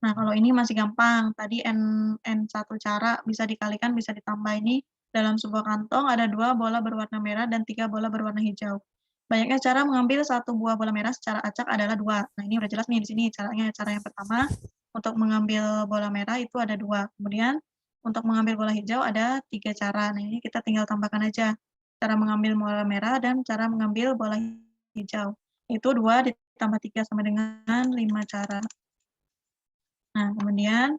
Nah, kalau ini masih gampang. Tadi N1 cara bisa dikalikan, bisa ditambah ini. Dalam sebuah kantong ada 2 bola berwarna merah dan 3 bola berwarna hijau. Banyaknya cara mengambil 1 buah bola merah secara acak adalah 2. Nah, ini udah jelas nih di sini caranya. Cara yang pertama, untuk mengambil bola merah itu ada 2. Kemudian, untuk mengambil bola hijau ada 3 cara. Nah, ini kita tinggal tambahkan aja. Cara mengambil bola merah dan cara mengambil bola hijau. Itu 2 ditambah 3 sama dengan 5 cara. Nah, kemudian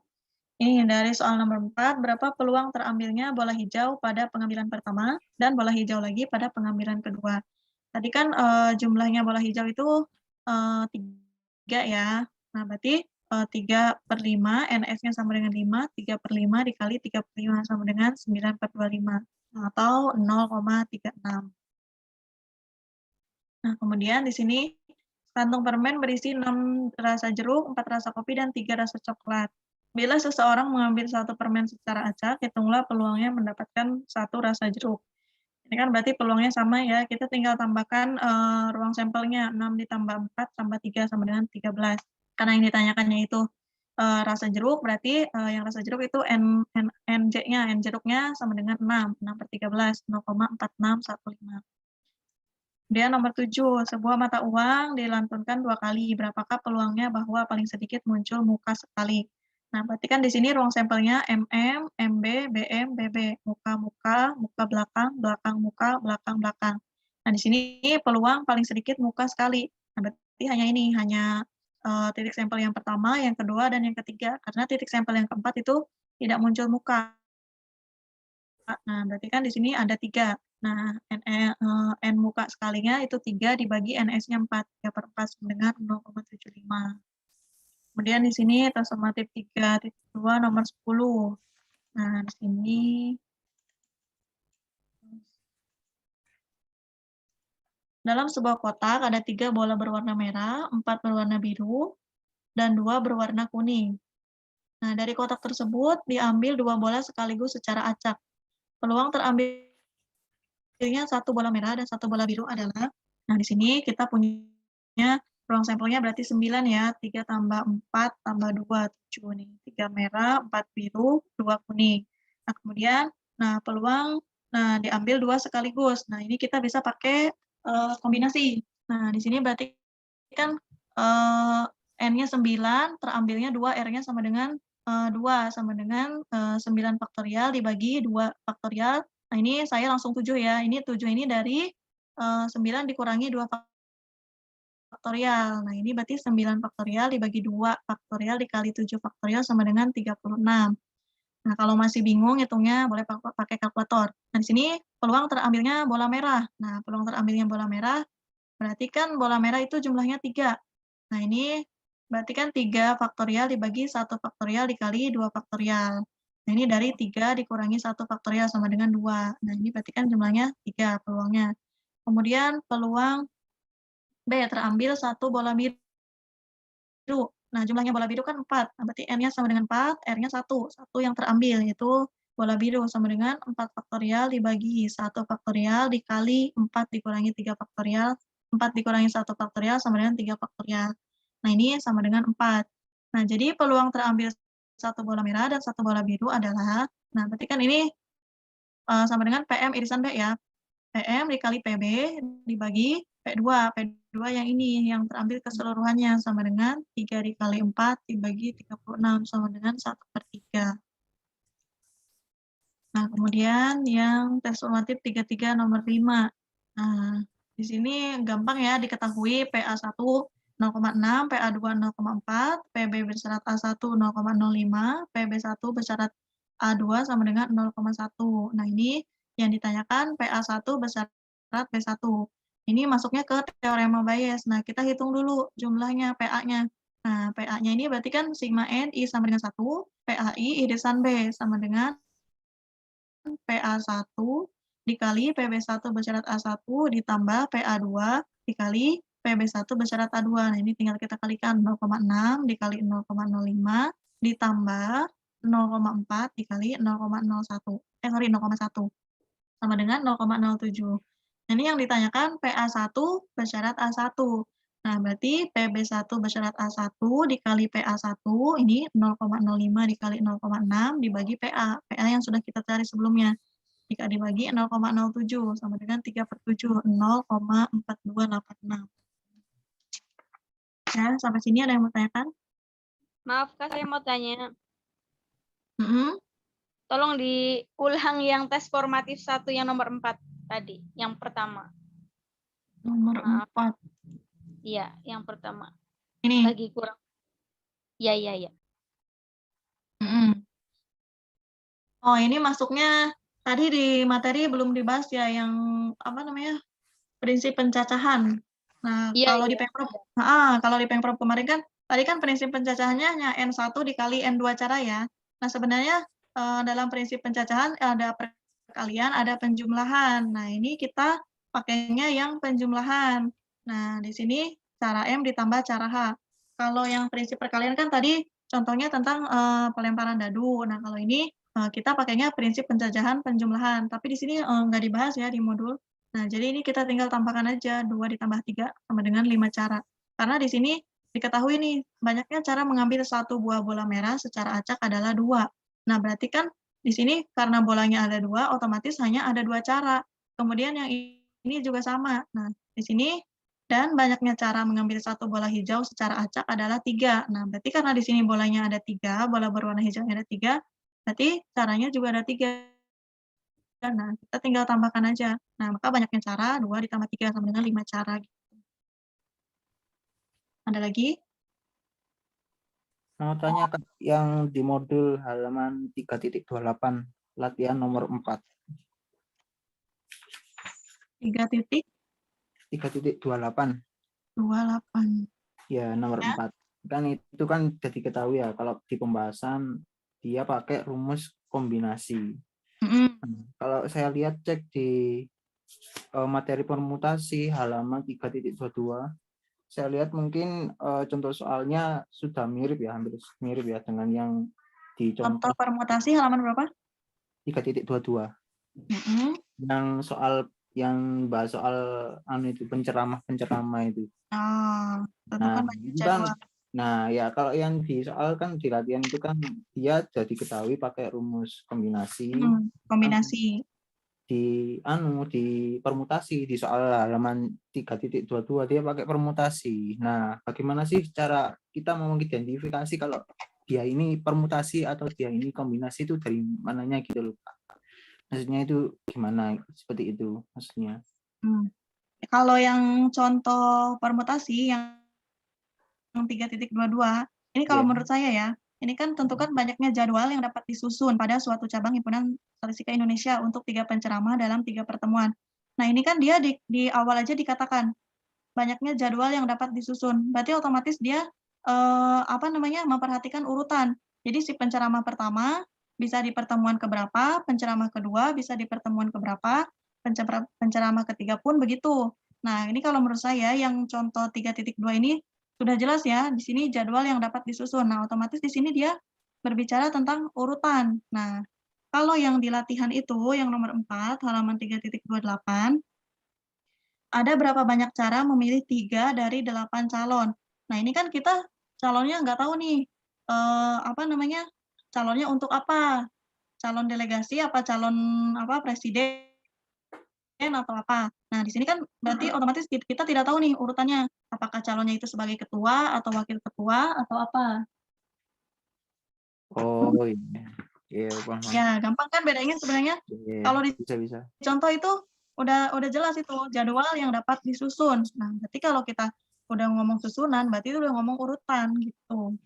ini dari soal nomor 4, berapa peluang terambilnya bola hijau pada pengambilan pertama dan bola hijau lagi pada pengambilan kedua. Tadi kan jumlahnya bola hijau itu 3 ya. Nah, berarti 3/5, NS-nya sama dengan 5, 3/5 dikali 3/5 sama dengan 9/25, atau 0,36. Nah, kemudian di sini kantung permen berisi 6 rasa jeruk, 4 rasa kopi, dan 3 rasa coklat. Bila seseorang mengambil 1 permen secara acak, hitunglah peluangnya mendapatkan 1 rasa jeruk. Ini kan berarti peluangnya sama ya, kita tinggal tambahkan ruang sampelnya, 6 ditambah 4 tambah 3 sama dengan 13. Karena yang ditanyakannya itu rasa jeruk, berarti yang rasa jeruk itu NJ-nya, N jeruknya sama dengan 6, 6/13, 0,4615. Kemudian nomor 7, sebuah mata uang dilantunkan 2 kali. Berapakah peluangnya bahwa paling sedikit muncul muka sekali? Nah, berarti kan di sini ruang sampelnya MM, MB, BM, BB. Muka-muka, muka belakang, belakang muka, belakang belakang. Nah, di sini peluang paling sedikit muka sekali. Nah, berarti hanya ini, hanya titik sampel yang pertama, yang kedua, dan yang ketiga. Karena titik sampel yang keempat itu tidak muncul muka. Nah, berarti kan di sini ada 3. Nah, N muka sekalinya itu 3 dibagi NS-nya 4. 3/4 sama dengan 0,75. Kemudian di sini tes formatif 3.2 nomor 10. Nah, di sini dalam sebuah kotak ada 3 bola berwarna merah, 4 berwarna biru, dan 2 berwarna kuning. Nah, dari kotak tersebut diambil 2 bola sekaligus secara acak. Peluang terambilnya 1 bola merah dan 1 bola biru adalah, nah di sini kita punya ruang sampelnya berarti 9 ya, 3 tambah 4 tambah 2, 7 nih. 3 merah, 4 biru, 2 kuning. Nah, kemudian, peluang, diambil 2 sekaligus. Nah, ini kita bisa pakai kombinasi. Nah, di sini berarti kan N-nya 9, terambilnya 2, R-nya sama dengan 2, sama dengan 9 faktorial dibagi 2 faktorial. Nah, ini saya langsung 7 ya. Ini 7 ini dari 9 dikurangi 2 faktorial. Nah, ini berarti 9 faktorial dibagi 2 faktorial dikali 7 faktorial sama dengan 36. Nah, kalau masih bingung hitungnya boleh pakai kalkulator. Nah, di sini peluang terambilnya bola merah. Nah, peluang terambilnya bola merah berarti kan bola merah itu jumlahnya 3. Nah, ini berarti kan 3 faktorial dibagi 1 faktorial dikali 2 faktorial. Nah, ini dari 3 dikurangi 1 faktorial sama dengan 2. Nah, ini berarti kan jumlahnya 3 peluangnya. Kemudian peluang B, terambil 1 bola biru. Nah, jumlahnya bola biru kan 4. Nah, berarti N-nya sama dengan 4, R-nya 1. 1 yang terambil, yaitu bola biru sama dengan 4 faktorial dibagi 1 faktorial dikali 4 dikurangi 3 faktorial. 4 dikurangi 1 faktorial sama dengan 3 faktorial. Nah, ini sama dengan 4. Nah, jadi peluang terambil 1 bola merah dan 1 bola biru adalah, nah berarti kan ini sama dengan PM irisan B ya. PM dikali PB dibagi P2. P2 yang ini, yang terambil keseluruhannya sama dengan 3 dikali 4 dibagi 36 sama dengan 1/3. Nah, kemudian yang tes formatif 33 nomor 5. Nah, di sini gampang ya diketahui PA1 0,6, PA2 0,4, PB bersyarat A1 0,05, PB1 bersyarat A2 sama dengan 0,1. Nah, ini yang ditanyakan PA1 bersyarat B1. Ini masuknya ke teorema Bayes. Nah, kita hitung dulu jumlahnya PA-nya. Nah, PA-nya ini berarti kan sigma N I sama dengan 1, PAI I desan B sama dengan PA1 dikali PB1 bersyarat A1 ditambah PA2 dikali PB1 bersyarat A2. Nah, ini tinggal kita kalikan 0,6 dikali 0,05 ditambah 0,4 dikali 0,01. 0,1 sama dengan 0,07. Nah, ini yang ditanyakan PA1 bersyarat A1. Nah, berarti PB1 bersyarat A1 dikali PA1 ini 0,05 dikali 0,6 dibagi PA. PA yang sudah kita cari sebelumnya. Jika dibagi 0,07 sama dengan 3/7, 0,4286. Ya, sampai sini ada yang mau tanyakan? Maaf Kak, saya mau tanya. Mm-hmm. Tolong diulang yang tes formatif 1 yang nomor 4 tadi, yang pertama. Nomor 4. Iya, yang pertama. Ini. Lagi kurang. Iya. Mm-hmm. Oh, ini masuknya tadi di materi belum dibahas ya, yang apa namanya, prinsip pencacahan. Nah, kalau di Pemprov, kalau di Pemprov kemarin kan, tadi kan prinsip pencacahannya hanya N1 dikali N2 cara ya. Nah, sebenarnya dalam prinsip pencacahan ada perkalian, ada penjumlahan. Nah, ini kita pakainya yang penjumlahan. Nah, di sini cara M ditambah cara H. Kalau yang prinsip perkalian kan tadi contohnya tentang pelemparan dadu. Nah, kalau ini kita pakainya prinsip pencacahan penjumlahan. Tapi di sini nggak dibahas ya di modul. Nah, jadi ini kita tinggal tambahkan aja 2 ditambah 3 sama dengan 5 cara. Karena di sini diketahui nih, banyaknya cara mengambil satu buah bola merah secara acak adalah 2. Nah, berarti kan di sini karena bolanya ada 2, otomatis hanya ada 2 cara. Kemudian yang ini juga sama. Nah, di sini dan banyaknya cara mengambil satu bola hijau secara acak adalah 3. Nah, berarti karena di sini bolanya ada 3, bola berwarna hijaunya ada 3, berarti caranya juga ada 3. Nah, kita tinggal tambahkan aja. Nah, maka banyaknya cara, 2 ditambah 3 sama dengan 5 cara. Ada lagi? Mau tanya Kak, yang di modul halaman 3.28, latihan nomor 4. 3.28. 28. Ya, nomor 4. Kan itu kan jadi ketahui ya, kalau di pembahasan dia pakai rumus kombinasi. Kalau saya lihat cek di materi permutasi halaman 3.22, saya lihat mungkin contoh soalnya sudah mirip ya, hampir mirip ya dengan yang di contoh permutasi halaman berapa? 3.22. Yang soal yang bahas soal itu penceramah itu. Nah, ya kalau yang di soal kan di latihan itu kan dia jadi ketahui pakai rumus kombinasi. Kombinasi. Di permutasi di soal halaman 3.22 dia pakai permutasi. Nah, bagaimana sih cara kita mau mengidentifikasi kalau dia ini permutasi atau dia ini kombinasi itu dari mananya gitu loh, Pak? Maksudnya itu gimana? Seperti itu maksudnya. Kalau yang contoh permutasi yang 3.22, ini kalau menurut saya ya, ini kan tentukan banyaknya jadwal yang dapat disusun pada suatu cabang himpunan statistika Indonesia untuk 3 penceramah dalam 3 pertemuan. Nah, ini kan dia di awal aja dikatakan banyaknya jadwal yang dapat disusun. Berarti otomatis dia memperhatikan urutan. Jadi si penceramah pertama bisa di pertemuan keberapa, penceramah kedua bisa di pertemuan keberapa, penceramah ketiga pun begitu. Nah, ini kalau menurut saya yang contoh 3.2 ini sudah jelas ya, di sini jadwal yang dapat disusun. Nah, otomatis di sini dia berbicara tentang urutan. Nah, kalau yang di latihan itu, yang nomor 4, halaman 3.28, ada berapa banyak cara memilih 3 dari 8 calon. Nah, ini kan kita calonnya nggak tahu nih, calonnya untuk apa? Calon delegasi, apa calon presiden atau apa. Nah, di sini kan berarti otomatis kita tidak tahu nih urutannya. Apakah calonnya itu sebagai ketua atau wakil ketua atau apa. Oh iya. Ya, gampang kan bedanya sebenarnya. Kalau di contoh itu udah jelas itu jadwal yang dapat disusun. Nah, berarti kalau kita udah ngomong susunan, berarti itu udah ngomong urutan gitu.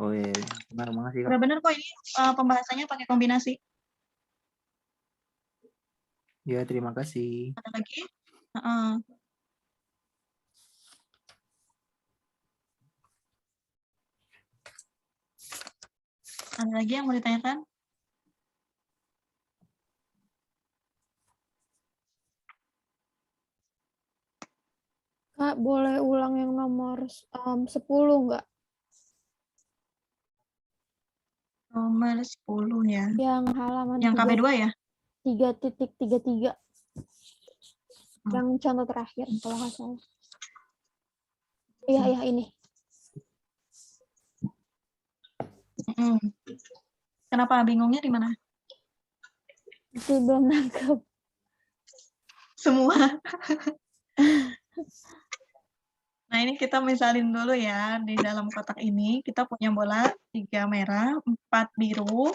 Oh iya, benar, makasih Kak. Udah bener kok ini pembahasannya pakai kombinasi. Ya, terima kasih. Ada lagi? Heeh. Ada lagi yang mau ditanyakan? Kak, boleh ulang yang nomor 10 nggak? Nomor 10 ya. Yang halaman Yang KB2 ya? 3.33. Yang contoh terakhir, kalau nggak salah. Iya, ini. Kenapa bingungnya di mana? Masih belum nangkep. Semua. Nah, ini kita misalin dulu ya, di dalam kotak ini kita punya bola 3 merah, 4 biru,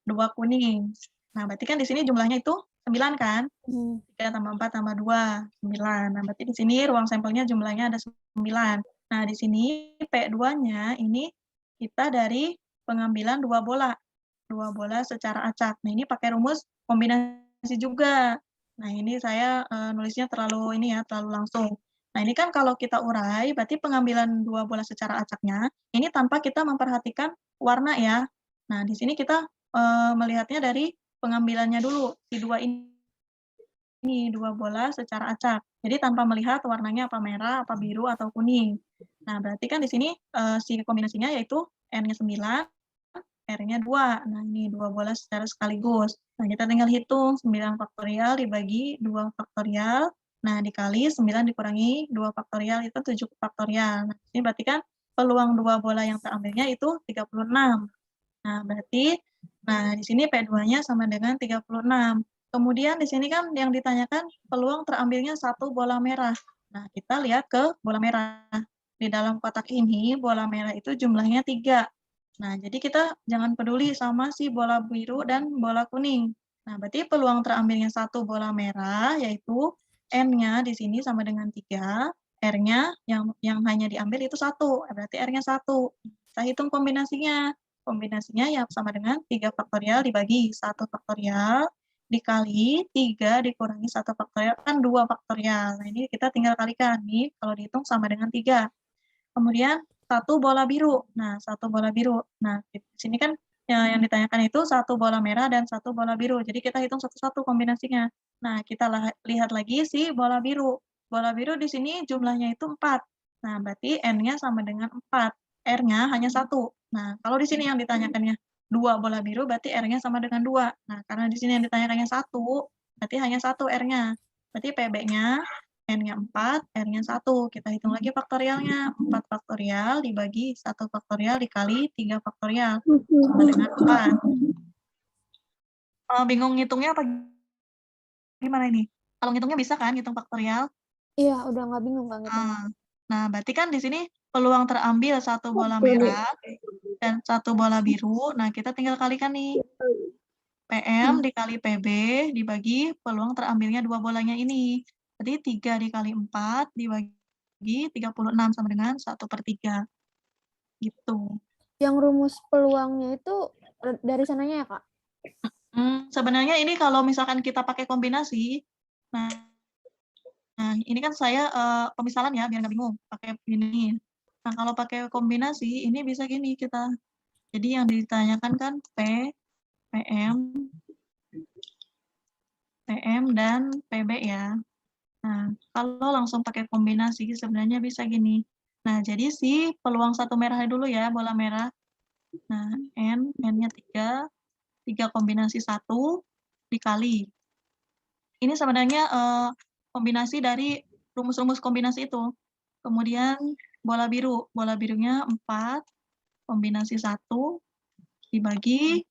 2 kuning. Nah, berarti kan di sini jumlahnya itu 9 kan? 3 tambah 4 tambah 2, 9. Nah, berarti di sini ruang sampelnya jumlahnya ada 9. Nah, di sini P2-nya ini kita dari pengambilan 2 bola. 2 bola secara acak. Nah, ini pakai rumus kombinasi juga. Nah, ini saya nulisnya terlalu langsung. Nah, ini kan kalau kita urai, berarti pengambilan 2 bola secara acaknya, ini tanpa kita memperhatikan warna ya. Nah, di sini kita melihatnya dari pengambilannya dulu, si 2 ini 2 bola secara acak. Jadi tanpa melihat warnanya apa merah, apa biru, atau kuning. Nah, berarti kan di sini si kombinasinya yaitu N-nya 9, R-nya 2. Nah, ini 2 bola secara sekaligus. Nah, kita tinggal hitung 9 faktorial dibagi 2 faktorial. Nah, dikali 9 dikurangi 2 faktorial itu 7 faktorial. Nah, ini berarti kan peluang 2 bola yang terambilnya itu 36. Nah, berarti di sini P2-nya sama dengan 36. Kemudian di sini kan yang ditanyakan peluang terambilnya 1 bola merah. Nah, kita lihat ke bola merah. Di dalam kotak ini bola merah itu jumlahnya 3. Nah, jadi kita jangan peduli sama si bola biru dan bola kuning. Nah, berarti peluang terambilnya 1 bola merah yaitu N-nya di sini sama dengan 3, R-nya yang hanya diambil itu 1, berarti R-nya 1. Kita hitung kombinasinya. Kombinasinya ya sama dengan 3 faktorial dibagi 1 faktorial dikali 3 dikurangi 1 faktorial kan 2 faktorial. Nah, ini kita tinggal kalikan nih kalau dihitung sama dengan 3. Kemudian 1 bola biru. Nah, 1 bola biru. Nah, di sini kan yang ditanyakan itu 1 bola merah dan 1 bola biru. Jadi kita hitung satu-satu kombinasinya. Nah, kita lihat lagi si bola biru. Bola biru di sini jumlahnya itu 4. Nah, berarti N-nya sama dengan 4. R-nya hanya 1. Nah, kalau di sini yang ditanyakannya 2 bola biru, berarti R-nya sama dengan 2. Nah, karena di sini yang ditanyakannya 1, berarti hanya 1 R-nya. Berarti PB-nya N-nya 4, R-nya 1. Kita hitung lagi faktorialnya. 4 faktorial dibagi 1 faktorial dikali 3 faktorial. Sama dengan 4. Bingung ngitungnya apa gimana ini? Kalau ngitungnya bisa kan, ngitung faktorial? Iya, udah nggak bingung Kak ngitung. Nah, berarti kan di sini peluang terambil 1 bola merah dan 1 bola biru. Nah, kita tinggal kalikan nih. PM dikali PB dibagi peluang terambilnya 2 bolanya ini. Jadi 3 dikali 4 dibagi 36 sama dengan 1/3. Gitu. Yang rumus peluangnya itu dari sananya ya, Kak? Sebenarnya ini kalau misalkan kita pakai kombinasi, nah ini kan saya pemisalan ya, biar nggak bingung, pakai ini. Nah, kalau pakai kombinasi, ini bisa gini kita. Jadi yang ditanyakan kan P, PM, dan PB ya. Nah, kalau langsung pakai kombinasi sebenarnya bisa gini. Nah, jadi si peluang 1 merah dulu ya, bola merah. Nah, N-nya 3 kombinasi 1 dikali. Ini sebenarnya kombinasi dari rumus-rumus kombinasi itu. Kemudian bola birunya 4 kombinasi 1 dibagi.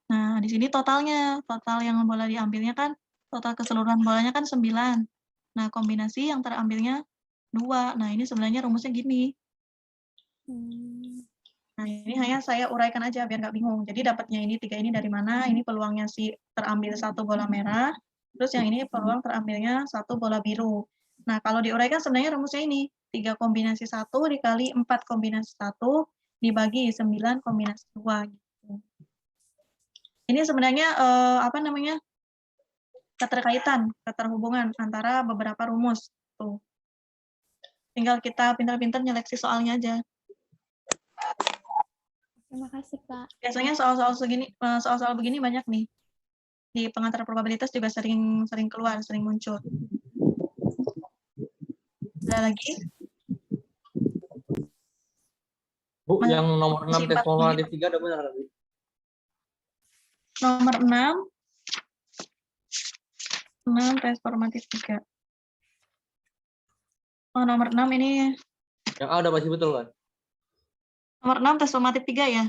Nah, di sini totalnya, total yang bola diambilnya kan, total keseluruhan bolanya kan 9. Nah, kombinasi yang terambilnya 2. Nah, ini sebenarnya rumusnya gini. Nah, ini hanya saya uraikan aja biar nggak bingung. Jadi dapatnya ini 3 ini dari mana, ini peluangnya si terambil 1 bola merah, terus yang ini peluang terambilnya 1 bola biru. Nah, kalau diuraikan sebenarnya rumusnya ini, 3 kombinasi 1 dikali 4 kombinasi 1 dibagi 9 kombinasi 2. Gitu. Ini sebenarnya keterkaitan, keterhubungan antara beberapa rumus. Tuh. Tinggal kita pintar-pintar nyeleksi soalnya aja. Terima kasih, Kak. Biasanya soal-soal begini banyak nih. Di pengantar probabilitas juga sering keluar, sering muncul. Ada lagi? Bu, yang nomor 6 tes formatif 3 ada benar nggak, Bu? Nomor 6 tes formatif 3. Oh, nomor 6 ini. Yang A udah pasti betul kan? Nomor 6 tes formatif 3 ya?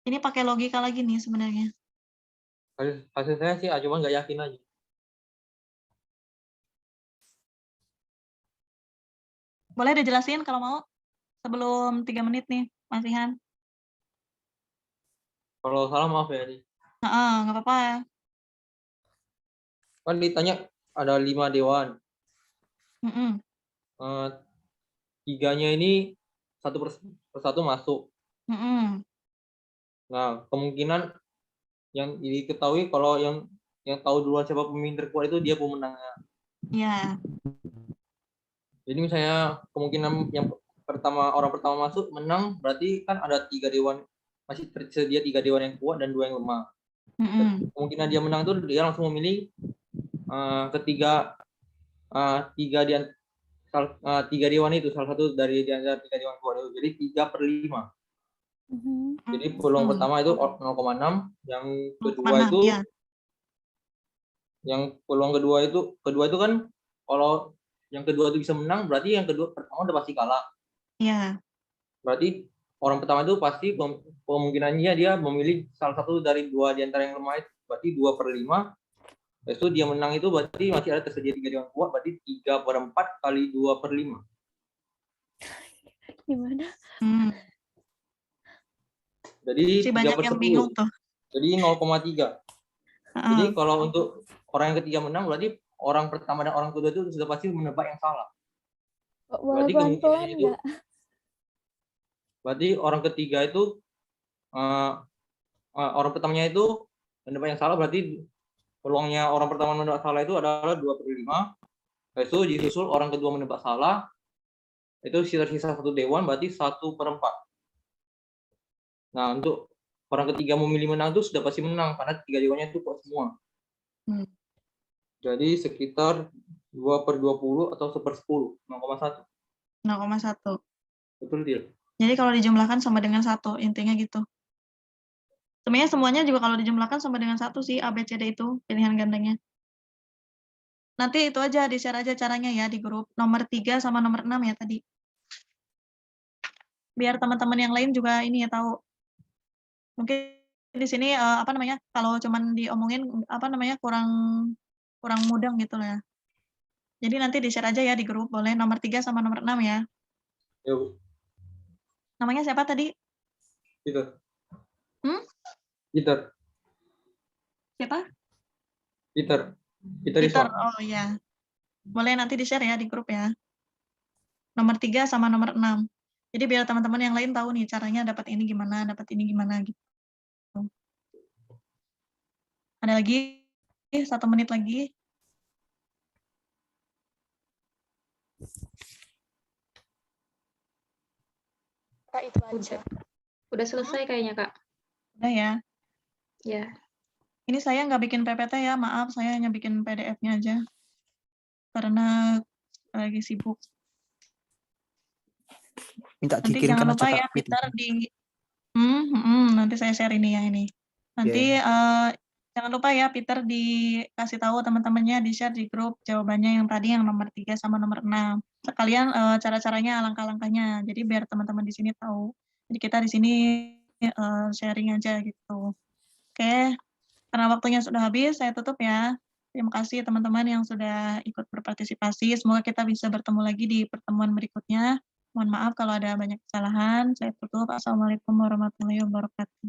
Ini pakai logika lagi nih sebenarnya. Hasil saya sih cuma nggak yakin aja. Boleh dijelasin kalau mau? Sebelum 3 menit nih, Mas Ihan. Kalau salah maaf ya nih. Nggak apa-apa. Kan ditanya ada 5 dewan. Mm-mm. 3-nya ini satu persatu masuk. Mm-mm. Nah, kemungkinan yang diketahui kalau yang tahu duluan siapa pemimpin terkuat itu dia pemenangnya. Iya. Jadi misalnya kemungkinan yang orang pertama masuk menang, berarti kan ada 3 dewan, masih tersedia 3 dewan yang kuat dan 2 yang lemah. Mm-mm. Kemungkinan dia menang itu dia langsung memilih tiga dewan itu, salah satu dari antara 3 dewan kuat itu. Jadi 3/5. Jadi peluang pertama itu 0,6, yang kedua itu ya. yang peluang kedua itu kan kalau yang kedua itu bisa menang, berarti yang pertama udah pasti kalah. Iya. Berarti orang pertama itu pasti kemungkinannya dia memilih salah satu dari 2 di antara yang lemah itu, berarti 2/5. Itu dia menang itu berarti masih ada tersedia 3 dewan kuat, berarti 3/4 kali 2/5. Gimana? Jadi Si banyak yang 3/10. bingung tuh. Jadi 0,3. Jadi kalau untuk orang yang ketiga menang, berarti orang pertama dan orang kedua itu sudah pasti menebak yang salah. Boleh pelan-pelan nggak? Berarti orang ketiga itu orang pertamanya itu menebak yang salah, berarti peluangnya orang pertama menebak salah itu adalah 2/5. Itu disusul orang kedua menebak salah, itu sisa-sisa 1 dewan, berarti 1/4. Nah, untuk orang ketiga memilih menang itu sudah pasti menang karena 3 dewannya itu kuat semua. Jadi sekitar 2/20 atau 1/10, 0,1. 0,1. Betul tidak? Jadi kalau dijumlahkan sama dengan 1, intinya gitu. Sebenarnya semuanya juga kalau dijumlahkan sama dengan 1 sih, A, B, C, D itu pilihan gandanya. Nanti itu aja, di-share aja caranya ya di grup. Nomor 3 sama nomor 6 ya tadi. Biar teman-teman yang lain juga ini ya tahu. Mungkin di sini kalau cuman diomongin kurang mudeng gitu lah ya. Jadi nanti di-share aja ya di grup, boleh nomor 3 sama nomor 6 ya. Ya, Bu. Namanya siapa tadi? Peter. Siapa? Peter. Oh iya. Boleh nanti di-share ya di grup ya. Nomor 3 sama nomor 6. Jadi biar teman-teman yang lain tahu nih caranya dapat ini gimana gitu. Ada lagi 1 menit lagi. Kak, itu aja. Udah selesai kayaknya, Kak. Udah ya. Ya. Ini saya nggak bikin PPT ya, maaf, saya hanya bikin PDF-nya aja. Karena lagi sibuk. Minta Nanti dikirim jangan aja, lupa Kak. ya, Peter nanti saya share ini yang ini. Nanti jangan lupa ya, Peter dikasih tahu teman-temannya, di-share di grup jawabannya yang tadi yang nomor 3 sama nomor 6. Sekalian cara-caranya, langkah-langkahnya. Jadi biar teman-teman di sini tahu. Jadi kita di sini sharing aja gitu. Oke. Karena waktunya sudah habis, saya tutup ya. Terima kasih teman-teman yang sudah ikut berpartisipasi. Semoga kita bisa bertemu lagi di pertemuan berikutnya. Mohon maaf kalau ada banyak kesalahan. Saya tutup. Assalamualaikum warahmatullahi wabarakatuh.